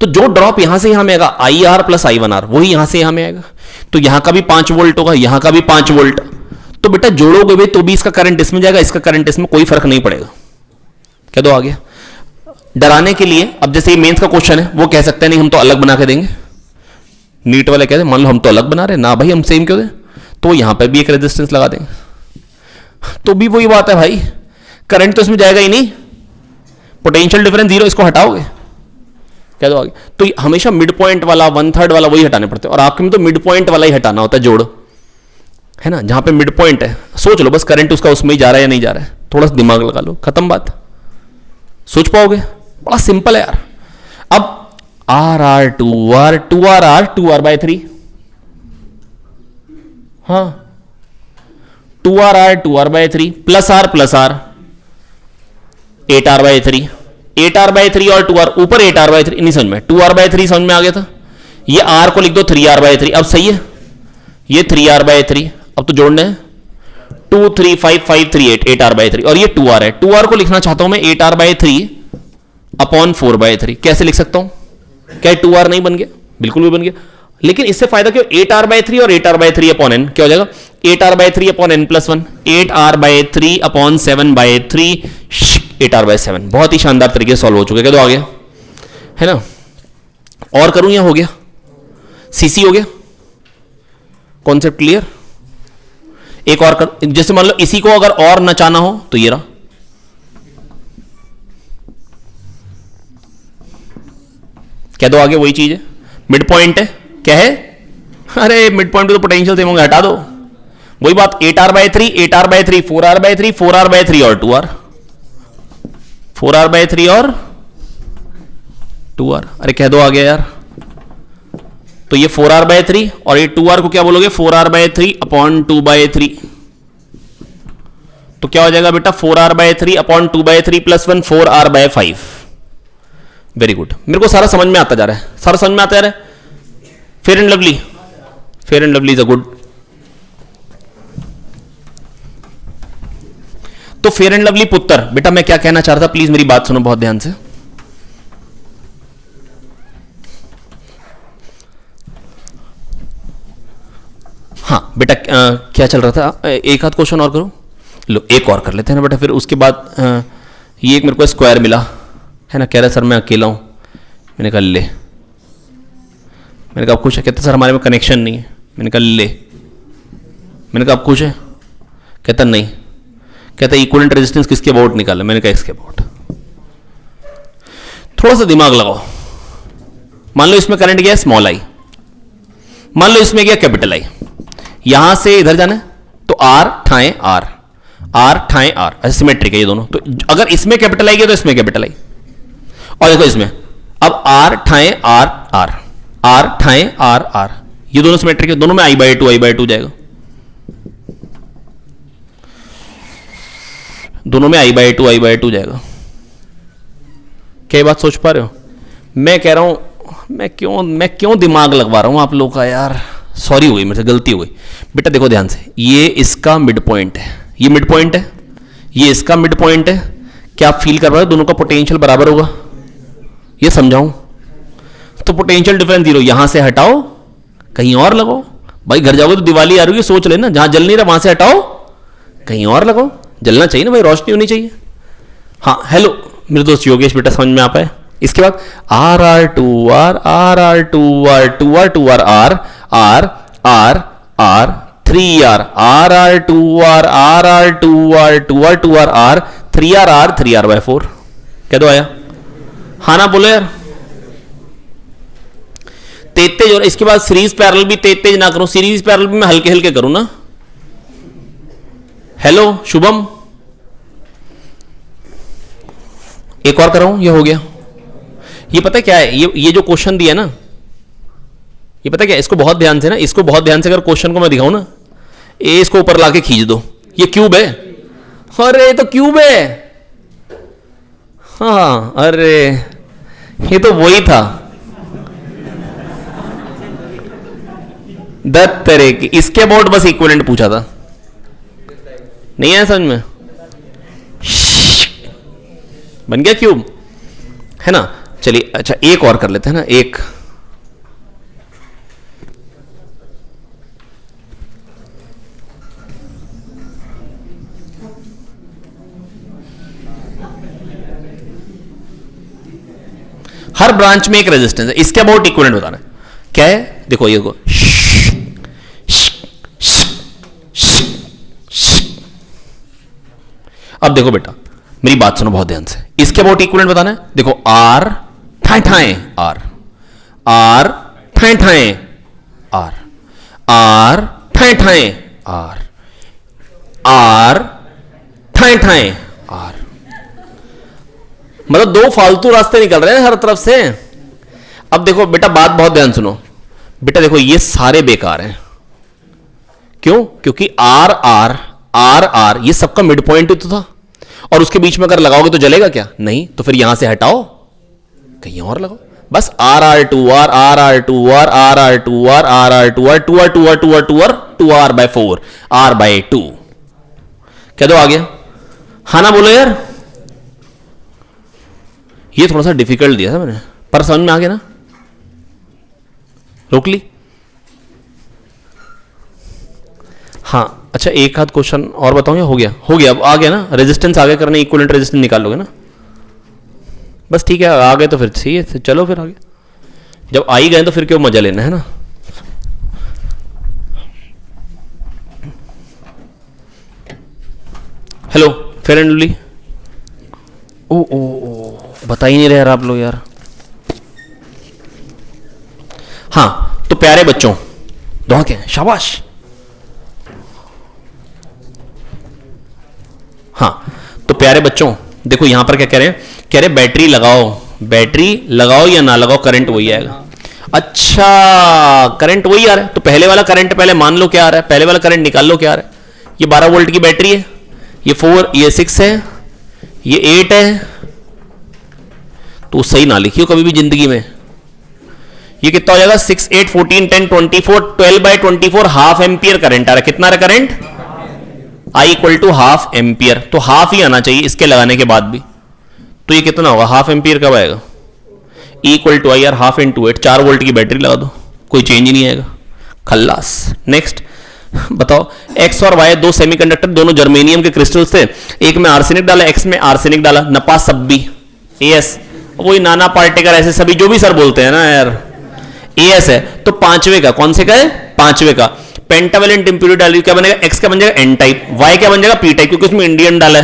तो जो ड्रॉप यहां से यहां में आएगा IR प्लस I1R, वही यहां से यहां में आएगा। तो यहां का भी 5 वोल्ट होगा, यहां का भी 5 वोल्ट। तो बेटा जोड़ोगे भी तो भी इसका करंट इसमें जाएगा, इसका करंट इसमें, कोई फर्क नहीं पड़ेगा। कह दो आ गया। डराने के लिए अब जैसे ये मेंस का क्वेश्चन है, वो कह सकते हैं नहीं हम तो अलग बना के देंगे। नीट वाले कहते मान लो हम तो अलग बना रहे हैं ना भाई, हम सेम क्यों दें, तो यहां पर भी एक रेजिस्टेंस लगा देंगे। तो भी वही बात है भाई, करंट तो इसमें जाएगा ही नहीं, पोटेंशियल डिफरेंस 0, इसको हटाओगे। कह दो आगे। तो हमेशा मिड पॉइंट वाला 1/3 वाला वही हटाने पड़ते हैं, और आपके में तो मिड पॉइंट वाला ही हटाना होता है जोड़, है ना। जहां पे मिड पॉइंट है सोच लो बस करंट उसका उसमें ही जा रहा है या नहीं जा रहा है, थोड़ा सा दिमाग लगा लो, खत्म बात। सोच पाओगे? बड़ा सिंपल है यार। अब R 2R 2R/3, हाँ 2R plus R 8R/3, 8R/3 और 2R ऊपर 8R/3 नहीं समझ में, 2R/3 समझ में आ गया था। ये R को लिख दो 3R/3, अब सही है। ये 3R/3, अब तो जोड़ने हैं 2 3 5 5 3 8 8R/3, और ये 2R है। 2R को लिखना चाहता हूं मैं 8R/3 अपॉन 4/3। कैसे लिख सकता हूं? क्या 2R नहीं बन गया? बिल्कुल भी बन गया। लेकिन इससे फायदा क्यों, 8R/3 और 8R/3 अपॉन n क्या हो जाएगा, 8R/3 upon n+1, 8R/3 upon 7/3, 8R/7। बहुत ही शानदार तरीके से सॉल्व हो चुके। क्या तो आ गया है ना। और करूं या हो गया? सीसी हो गया, कॉन्सेप्ट क्लियर। एक और कर, जैसे मान लो इसी को अगर और नचाना हो तो ये रहा, कह दो आगे वही चीज है, मिड पॉइंट है। क्या है? अरे मिड पॉइंट पे तो पोटेंशियल सेम होंगे, हटा दो। वही बात 8R/3 8R/3 4R/3 4R/3 और 2R 4R/3 और 2R। अरे कह दो आ गया यार। तो ये 4R/3 और ये 2R को क्या बोलोगे, 4R/3 अपॉन 2/3। तो क्या हो जाएगा बेटा 4R/3 upon 2/3 plus 1 4R/5। Very good, मेरे को सारा समझ में आता जा रहा है, सारा समझ में आता जा रहा है। Fair and lovely, fair and lovely is a good. तो फेयर एंड लवली पुत्र, बेटा मैं क्या कहना चाह रहा था, प्लीज मेरी बात सुनो बहुत ध्यान से। हाँ बेटा क्या चल रहा था, एक आध क्वेश्चन और करो। लो एक और कर लेते हैं ना बेटा, फिर उसके बाद ये एक मेरे को स्क्वायर मिला है ना, कह रहा सर मैं अकेला हूँ। मैंने कहा ले। मैंने कहा आप खुश है? कहते सर हमारे में कनेक्शन नहीं है। मैंने कहा ले। मैंने कहा आप खुश है? कहता नहीं। कहता इक्विवेलेंट रेजिस्टेंस किसके अबाउट निकाला? मैंने कहा इसके अबाउट। थोड़ा सा दिमाग लगाओ। मान लो इसमें करंट गया स्मॉल आई, मान लो इसमें गया कैपिटल आई। यहां से इधर जाना है तो आर ठाए आर, आर ठाए आर, ऐसे सिमेट्रिक है ये दोनों। तो अगर इसमें कैपिटल आई गया तो इसमें कैपिटल आई। और देखो इसमें अब आर ठाए आर आर, आर ठाए आर आर, ये दोनों सिमेट्रिक है, दोनों में I/2 जाएगा। दोनों में I/2 जाएगा। क्या ये बात सोच पा रहे हो? मैं कह रहा हूं मैं क्यों दिमाग लगवा रहा हूं आप लोगों का यार। सॉरी हो गई मेरे से, गलती हो गई। बेटा देखो ध्यान से, ये इसका मिड पॉइंट है, ये मिड पॉइंट है, ये इसका मिड पॉइंट है। क्या आप फील कर रहे हो दोनों का पोटेंशियल बराबर होगा? ये समझाऊं तो पोटेंशियल डिफरेंस 0, यहां से हटाओ कहीं और लगाओ। भाई घर जाओगे तो दिवाली आ रही है, सोच लेना जहां जल नहीं रहा वहां से हटाओ कहीं और लगाओ। जलना चाहिए ना भाई, रोशनी होनी चाहिए। हाँ हेलो मेरे दोस्त योगेश, बेटा समझ में आ पाए? इसके बाद R R two R R R two R two R two R R R R R 3R R R two R R R two R two R two R R 3R R 3R/4। कह दो आया? हाँ ना बोलो यार। तेज और इसके बाद सीरीज पैरेलल भी तेज ना करूं, सीरीज पैरेलल भी मैं हल्के हल्के करूं ना। हेलो शुभम, एक और कराऊं? ये हो गया। ये पता क्या है, ये जो क्वेश्चन दिया ना, ये पता क्या है? इसको बहुत ध्यान से ना, इसको बहुत ध्यान से अगर क्वेश्चन को मैं दिखाऊं ना, इसको ऊपर लाके खींच दो। ये क्यूब है, अरे ये तो क्यूब है। हाँ अरे ये तो वही था दत्त तरह की। इसके अबाउट बस इक्विवेलेंट पूछा था, नहीं आया समझ में? बन गया क्यूब, है ना? चलिए अच्छा एक और कर लेते हैं ना, एक हर ब्रांच में एक रेजिस्टेंस है, इसके अबाउट इक्विवेलेंट बताना है। क्या है? देखो ये को अब देखो बेटा मेरी बात सुनो बहुत ध्यान से, इसके अबाउट इक्विवेलेंट बताना है। देखो आर ठाए ठाए आर, आर ठाए ठाए आर, आर ठाए ठाए आर, आर ठाए ठाए आर। मतलब दो फालतू रास्ते निकल रहे हैं हर तरफ से। अब देखो बेटा बात बहुत ध्यान सुनो बेटा, देखो ये सारे बेकार हैं। क्यों? क्योंकि आर आर आर आर ये सबका मिड पॉइंट तो था, और उसके बीच में अगर लगाओगे तो जलेगा क्या? नहीं। तो फिर यहां से हटाओ कहीं और लगाओ। बस R R two R R R two R R R two R R R two R two R two R two R two R 2R/4 R/2। कह दो आ गया? हाँ ना बोलो यार। ये थोड़ा सा डिफिकल्ट दिया था मैंने, पर समझ में आ गया ना? रोक ली? हाँ अच्छा एक आध क्वेश्चन और बताऊं या हो गया? हो गया, अब आ गया ना? रेजिस्टेंस आगे करने, इक्विवेलेंट रेजिस्टेंस निकाल लोगे ना? बस ठीक है, आ गए तो फिर सही है, चलो फिर आगे। जब आ ही गए तो फिर क्यों मजा लेना, है ना? Hello Fair and Lovely. ओ बता ही नहीं रहे यार आप लोग यार। हाँ तो प्यारे बच्चों, दुआ क्या? शाबाश। हाँ तो प्यारे बच्चों देखो यहां पर क्या कह रहे हैं, कह रहे बैटरी लगाओ, बैटरी लगाओ या ना लगाओ करंट वही आएगा। अच्छा करंट वही आ रहा है, तो पहले वाला करंट पहले मान लो क्या आ रहा है, पहले वाला करंट निकाल लो क्या आ रहा है। ये 12 वोल्ट की बैटरी है, ये 4, ये 6 है, ये 8 है। तो सही ना लिखियो कभी भी जिंदगी में। ये कितना हो जाएगा? 6, 8, 14, 10, 24, 12/24 हाफ एम्पियर करंट आ रहा है। कितना आ रहा है करंट? I = half ampere. तो हाफ ही आना चाहिए इसके लगाने के बाद भी। तो ये कितना होगा? हाफ एम्पियर कब आएगा? E = IR ½ × 8, 4 वोल्ट की बैटरी लगा दो, कोई चेंज ही नहीं आएगा। खल्लास। नेक्स्ट बताओ, एक्स और वाई दो सेमीकंडक्टर, दोनों जर्मेनियम के क्रिस्टल्स थे, एक में आर्सेनिक डाला, एक्स में आर्सेनिक डाला, नपा सब बी एस, वही नाना पार्टिकल ऐसे सभी जो भी सर बोलते हैं ना यार, एस है। तो पांचवे का, कौन से का है, पांचवे का पेंटावेलेंट इंप्यूरिटी डाली, क्या बनेगा, एक्स क्या बन जाएगा एन टाइप, वाई क्या बन जाएगा पी टाइप, क्योंकि उसमें इंडियन डाला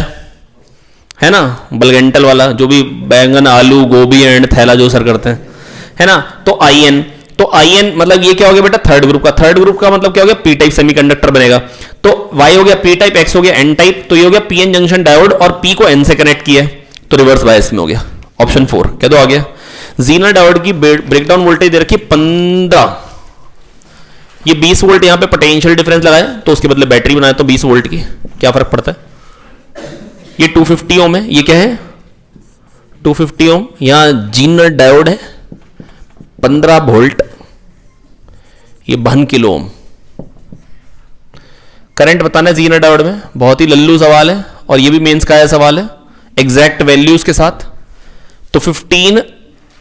है ना, बलगेंटल वाला, जो भी बैंगन आलू गोभी एंड थैला जो सर करते हैं, है ना। तो आई एन, तो आई एन मतलब ये क्या हो गया बेटा, थर्ड ग्रुप का, थर्ड ग्रुप का मतलब क्या हो गया, पी टाइप सेमीकंडक्टर बनेगा। तो वाई हो गया पी टाइप, एक्स हो गया एन टाइप, तो ये हो गया पी एन जंक्शन डायोड, और पी को एन से कनेक्ट किया है, तो रिवर्स बायस में हो गया। ऑप्शन 4 क्या दो आ गया। जीनर डायोड की ब्रेकडाउन वोल्टेज दे रखी 15, ये 20 वोल्ट यहां पे पोटेंशियल डिफरेंस लगाए, तो उसके बदले बैटरी बनाए तो 20 वोल्ट की, क्या फर्क पड़ता है। ये 250 ओम है, ये क्या है 250 ओम, यहां जीनर डायोड है 15 वोल्ट, ये 1 किलो ओम। करंट बताना है जीनर डायोड में, बहुत ही लल्लू सवाल है, और ये भी मेंस का आया सवाल है एग्जैक्ट वैल्यूज के साथ। तो 15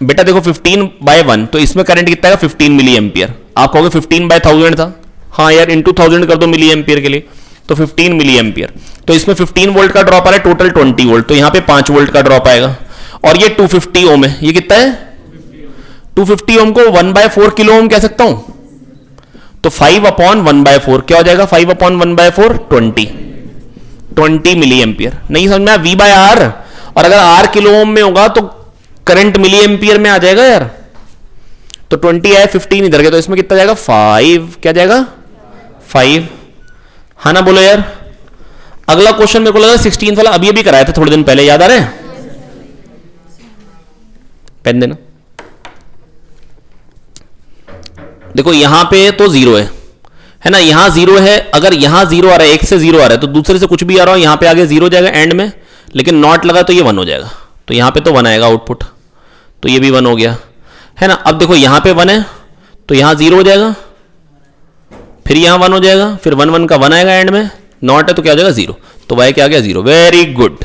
बेटा देखो 15/1, तो इसमें करंट कितना है 15 मिली एम्पियर। आप कहोगे 15/1000 था, हाँ यार इंटू 1000 कर दो मिली एम्पियर के लिए, तो 15 मिली एम्पियर। तो इसमें 15 वोल्ट का ड्रॉप आ रहा है, टोटल 20 वोल्ट, तो यहां पे 5 वोल्ट का ड्रॉप आएगा। और ये 250 ओम है, ये कितना है 250 ओम को 1/4 किलो ओम कह सकता हूं, तो 5/1/4 क्या हो जाएगा, 5/1/4 20 मिली एम्पियर। नहीं समझ में आया, V/R, और अगर R किलो ओम में होगा तो करंट मिली एम्पियर में आ जाएगा यार। तो 20 आया, 15 इधर गया, तो इसमें कितना जाएगा 5, क्या जाएगा 5, हाँ ना बोलो यार। अगला क्वेश्चन मेरे को लगा 16 वाला, अभी अभी कराया था थोड़े दिन पहले, याद आ रहा है, पेन देना। देखो यहां पे तो 0 है ना, यहां 0 है, अगर यहां 0 आ रहा है, एक से 0 आ रहा है, तो दूसरे से कुछ भी आ रहा हो, यहां पे आगे 0 जाएगा एंड में, लेकिन नॉट लगा तो ये 1 हो जाएगा, तो यहां पे तो 1 आएगा आउटपुट, तो ये भी 1 हो गया, है ना। अब देखो यहां पे 1 है, तो यहां 0 हो जाएगा, फिर यहां 1 हो जाएगा, फिर 1 1 का 1 आएगा एंड में, नॉट है तो क्या हो जाएगा 0, तो y क्या आ गया 0, वेरी गुड।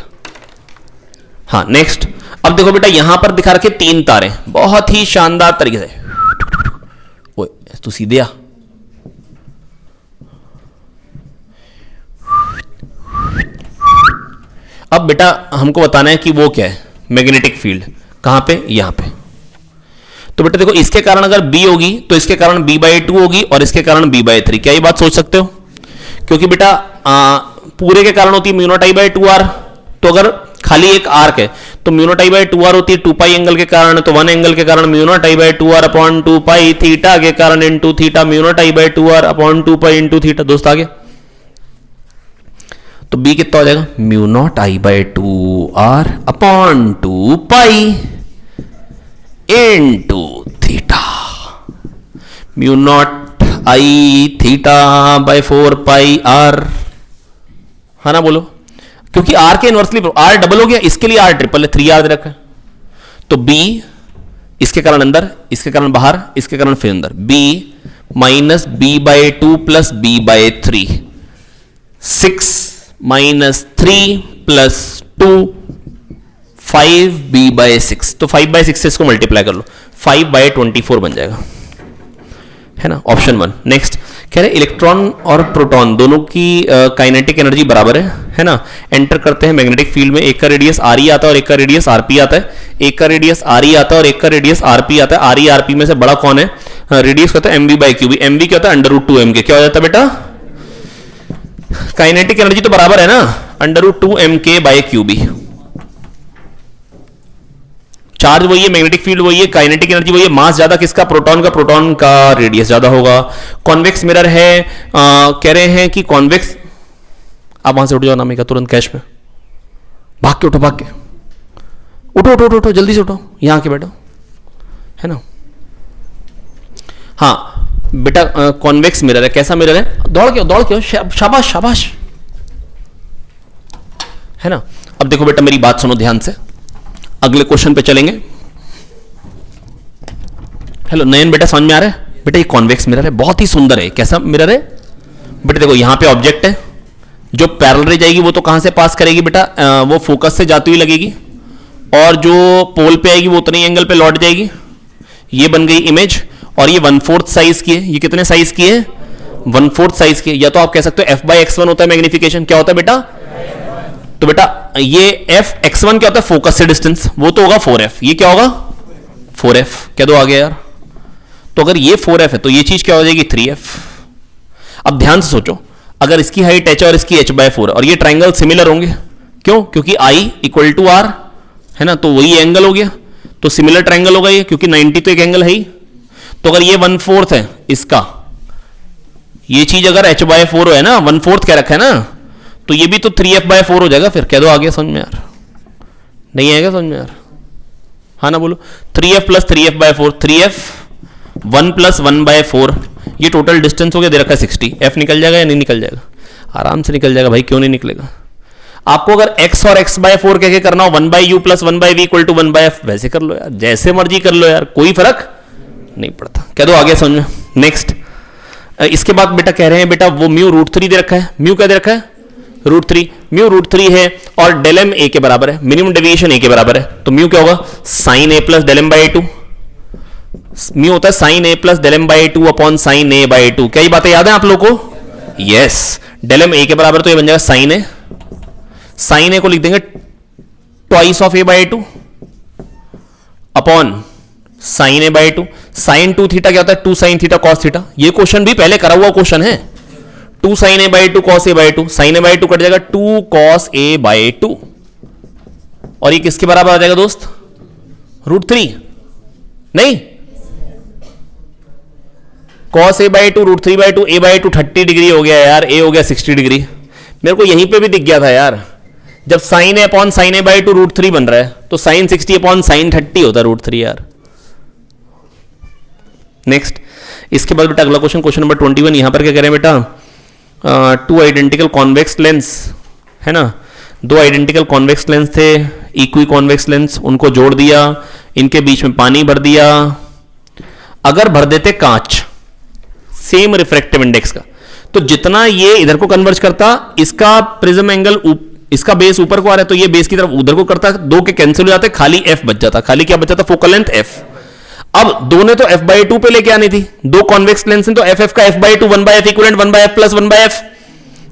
हाँ नेक्स्ट, अब देखो बेटा यहां पर दिखा रखे 3 तारे, बहुत ही शानदार तरीके से, ओए तू सीधे आ, अब बेटा हमको बताना है कि वो क्या है, मैग्नेटिक फील्ड कहां पे, यहां पे। तो बेटा देखो इसके कारण अगर B होगी तो इसके कारण B/2 होगी, और इसके कारण B/3, क्या ये बात सोच सकते हो, क्योंकि बेटा पूरे के कारण होती है μ0I/2r, तो अगर खाली एक आर्क है तो μ0I/2r होती है 2π एंगल के कारण, तो 1 एंगल के कारण μ0I/2r अपॉन 2π, थीटा के कारण into theta μ0I/2r upon 2π into theta. दोस्त आ गया, तो B कितना हो जाएगा μ0I/2r upon 2π into theta, μ0I θ/4πr, है ना बोलो, क्योंकि R के इनवर्सली R डबल हो गया, इसके लिए R ट्रिपल है, 3R दे रखा है, तो B इसके कारण अंदर, इसके कारण बाहर, इसके कारण फिर अंदर, B minus B/2 plus B/3, 6 minus 3 plus 2, 5B/6, तो 5/6 से इसको मल्टीप्लाई कर लो, 5/24 बन जाएगा, है ना। ऑप्शन 1। नेक्स्ट कह रहे इलेक्ट्रॉन और प्रोटॉन दोनों की काइनेटिक एनर्जी बराबर है ना। एंटर करते हैं मैग्नेटिक फील्ड में, एक का रेडियस RE आता है और एक का रेडियस RP आता है, एक का रेडियस RE आता है और एक का रेडियस RP आता है। RE RP में से बड़ा कौन है, रेडियस कहता है mv/qb, mv क्या होता है √2m, क्या हो जाता है बेटा, काइनेटिक एनर्जी तो बराबर है ना, √2mk/qb, चार्ज वही है, मैग्नेटिक फील्ड वही है, काइनेटिक एनर्जी वही है, मास ज्यादा किसका, प्रोटॉन का, प्रोटॉन का रेडियस ज्यादा होगा। कॉन्वेक्स मिरर है, कह रहे हैं कि कॉन्वेक्स, आप वहां से उठ जाओ ना, मैं तुरंत कैश में भाग के उठो, भाग के उठो उठो उठो उठो, जल्दी से उठो, यहां आके बैठो, है ना। हाँ बेटा कॉन्वेक्स मिरर है, कैसा मिरर है, दौड़ के शाबाश शाबाश, है ना। अब देखो बेटा मेरी बात सुनो ध्यान से, अगले क्वेश्चन पे चलेंगे। हेलो नयन बेटा समझ में आ रहा है, बेटा ये कॉन्वेक्स मिरर है, बहुत ही सुंदर है। कैसा मिरर है बेटा, देखो यहां पे ऑब्जेक्ट है, जो पैरेलल रे जाएगी वो तो कहां से पास करेगी बेटा, वो फोकस से जाती हुई लगेगी, और जो पोल पे आएगी वो उतने ही एंगल पे लौट जाएगी। ये बन गई इमेज, और ये 1/4 साइज की है, ये कितने साइज की है 1/4 साइज के, या तो आप कह सकते हो f बाई x1 होता है मैग्निफिकेशन, क्या होता है बेटा? तो बेटा ये f x1 क्या होता है? फोकस से डिस्टेंस, वो तो होगा 4f, ये क्या होगा? 4f, कह दो आगे यार। तो अगर ये 4f है तो ये चीज क्या हो जाएगी? 3f। अब ध्यान से सोचो, अगर इसकी हाइट h और इसकी h बाय 4 और ये ट्राइंगल सिमिलर होंगे, क्यों? क्योंकि I इक्वल टू R है ना, तो वही एंगल हो गया, तो सिमिलर ट्राइंगल होगा ये, क्योंकि 90 तो एक एंगल है ही। तो अगर ये 1/4 है इसका, ये चीज अगर h बाय 4 है ना, 1/4 क्या रखा है ना, तो ये भी तो 3f बाय 4 हो जाएगा। फिर कह दो आगे, समझ में यार? नहीं आएगा समझ में यार? हाँ ना बोलो। 3f plus 3f bye 4, 3f 1 plus 1 bye 4, ये टोटल डिस्टेंस हो गया, दे रखा है 60। f निकल जाएगा या नहीं निकल जाएगा? आराम से निकल जाएगा भाई, क्यों नहीं निकलेगा? आपको अगर x और x बाय 4 कह के करना हो 1 by u plus 1 by v equal to 1 by f, वैसे कर लो यार, जैसे मर्जी कर लो यार, कोई फर्क नहीं पड़ता। कह दो आगे, समझ में? नेक्स्ट, इसके बाद बेटा कह रहे हैं बेटा वो म्यू √3 दे रखा है, म्यू क्या दे रखा है? √3, म्यू √3 है और डेल एम ए के बराबर है, मिनिमम डेविएशन ए के बराबर है, तो म्यू क्या होगा? Sine A plus del M by 2। Mu होता है sine A plus del M by 2 upon sine A by 2। क्या ये बातें याद है आप लोगों को? यस, डेल एम ए के बराबर, तो ये बन जाएगा साइन ए, साइन ए को लिख देंगे twice of A by 2 upon sine A by 2। Sine 2 theta क्या होता है? 2 साइन थीटा कॉस थीटा। ये क्वेश्चन भी पहले करा हुआ क्वेश्चन है। 2 sine A by 2 cos A by 2, sine A by 2 cut जाएगा 2 कॉस ए बाई 2, और ये किसके बराबर आ जाएगा दोस्त? √3 नहीं, cos A by 2 √3 by 2, A by 2 30 degree हो गया यार, ए हो गया 60 डिग्री। मेरे को यहीं पे भी दिख गया था यार, जब sine A upon sine A by 2 √3 बन रहा है, तो साइन 60 अपॉन साइन 30 होता है √3 यार। नेक्स्ट, इसके बाद बेटा अगला क्वेश्चन, क्वेश्चन नंबर 21। यहां पर क्या करें बेटा? 2 आइडेंटिकल कॉन्वेक्स लेंस है ना, 2 आइडेंटिकल कॉन्वेक्स लेंस थे, इक्वी कॉन्वेक्स लेंस, उनको जोड़ दिया, इनके बीच में पानी भर दिया। अगर भर देते कांच सेम रिफ्रैक्टिव इंडेक्स का, तो जितना ये इधर को कन्वर्ज करता, इसका प्रिज्म एंगल इसका बेस ऊपर को आ रहा है तो ये बेस की तरफ उधर को करता, दो के कैंसिल हो जाते, खाली f बच जाता। खाली क्या बच जाता? Focal length f। अब दोनों तो f बाई 2 पे लेके आनी थी, दो कॉन्वेक्स लेंस हैं, तो f का f by 2, 1 by f equivalent 1 by f plus 1 by f,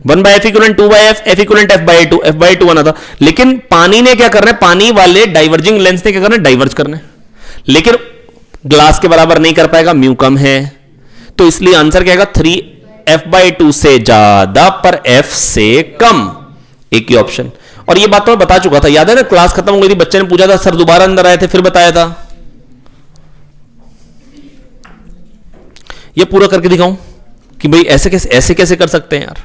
1 by f equivalent 2 by f equivalent f by 2, f by 2 आना था। लेकिन पानी ने क्या करना है? पानी वाले डाइवर्जिंग लेंस ने क्या करना है? डाइवर्ज करना है, लेकिन ग्लास के बराबर नहीं कर पाएगा, म्यू कम है, तो इसलिए आंसर क्या आएगा? 3f बाई 2 से ज्यादा पर f से कम, एक ही ऑप्शन। और ये बात तो मैं बता चुका था, याद है ना? क्लास खत्म हो गई थी, बच्चे ने पूछा था सर दोबारा अंदर आए थे, फिर बताया था। ये पूरा करके दिखाऊं कि भाई ऐसे कैसे कर सकते हैं यार।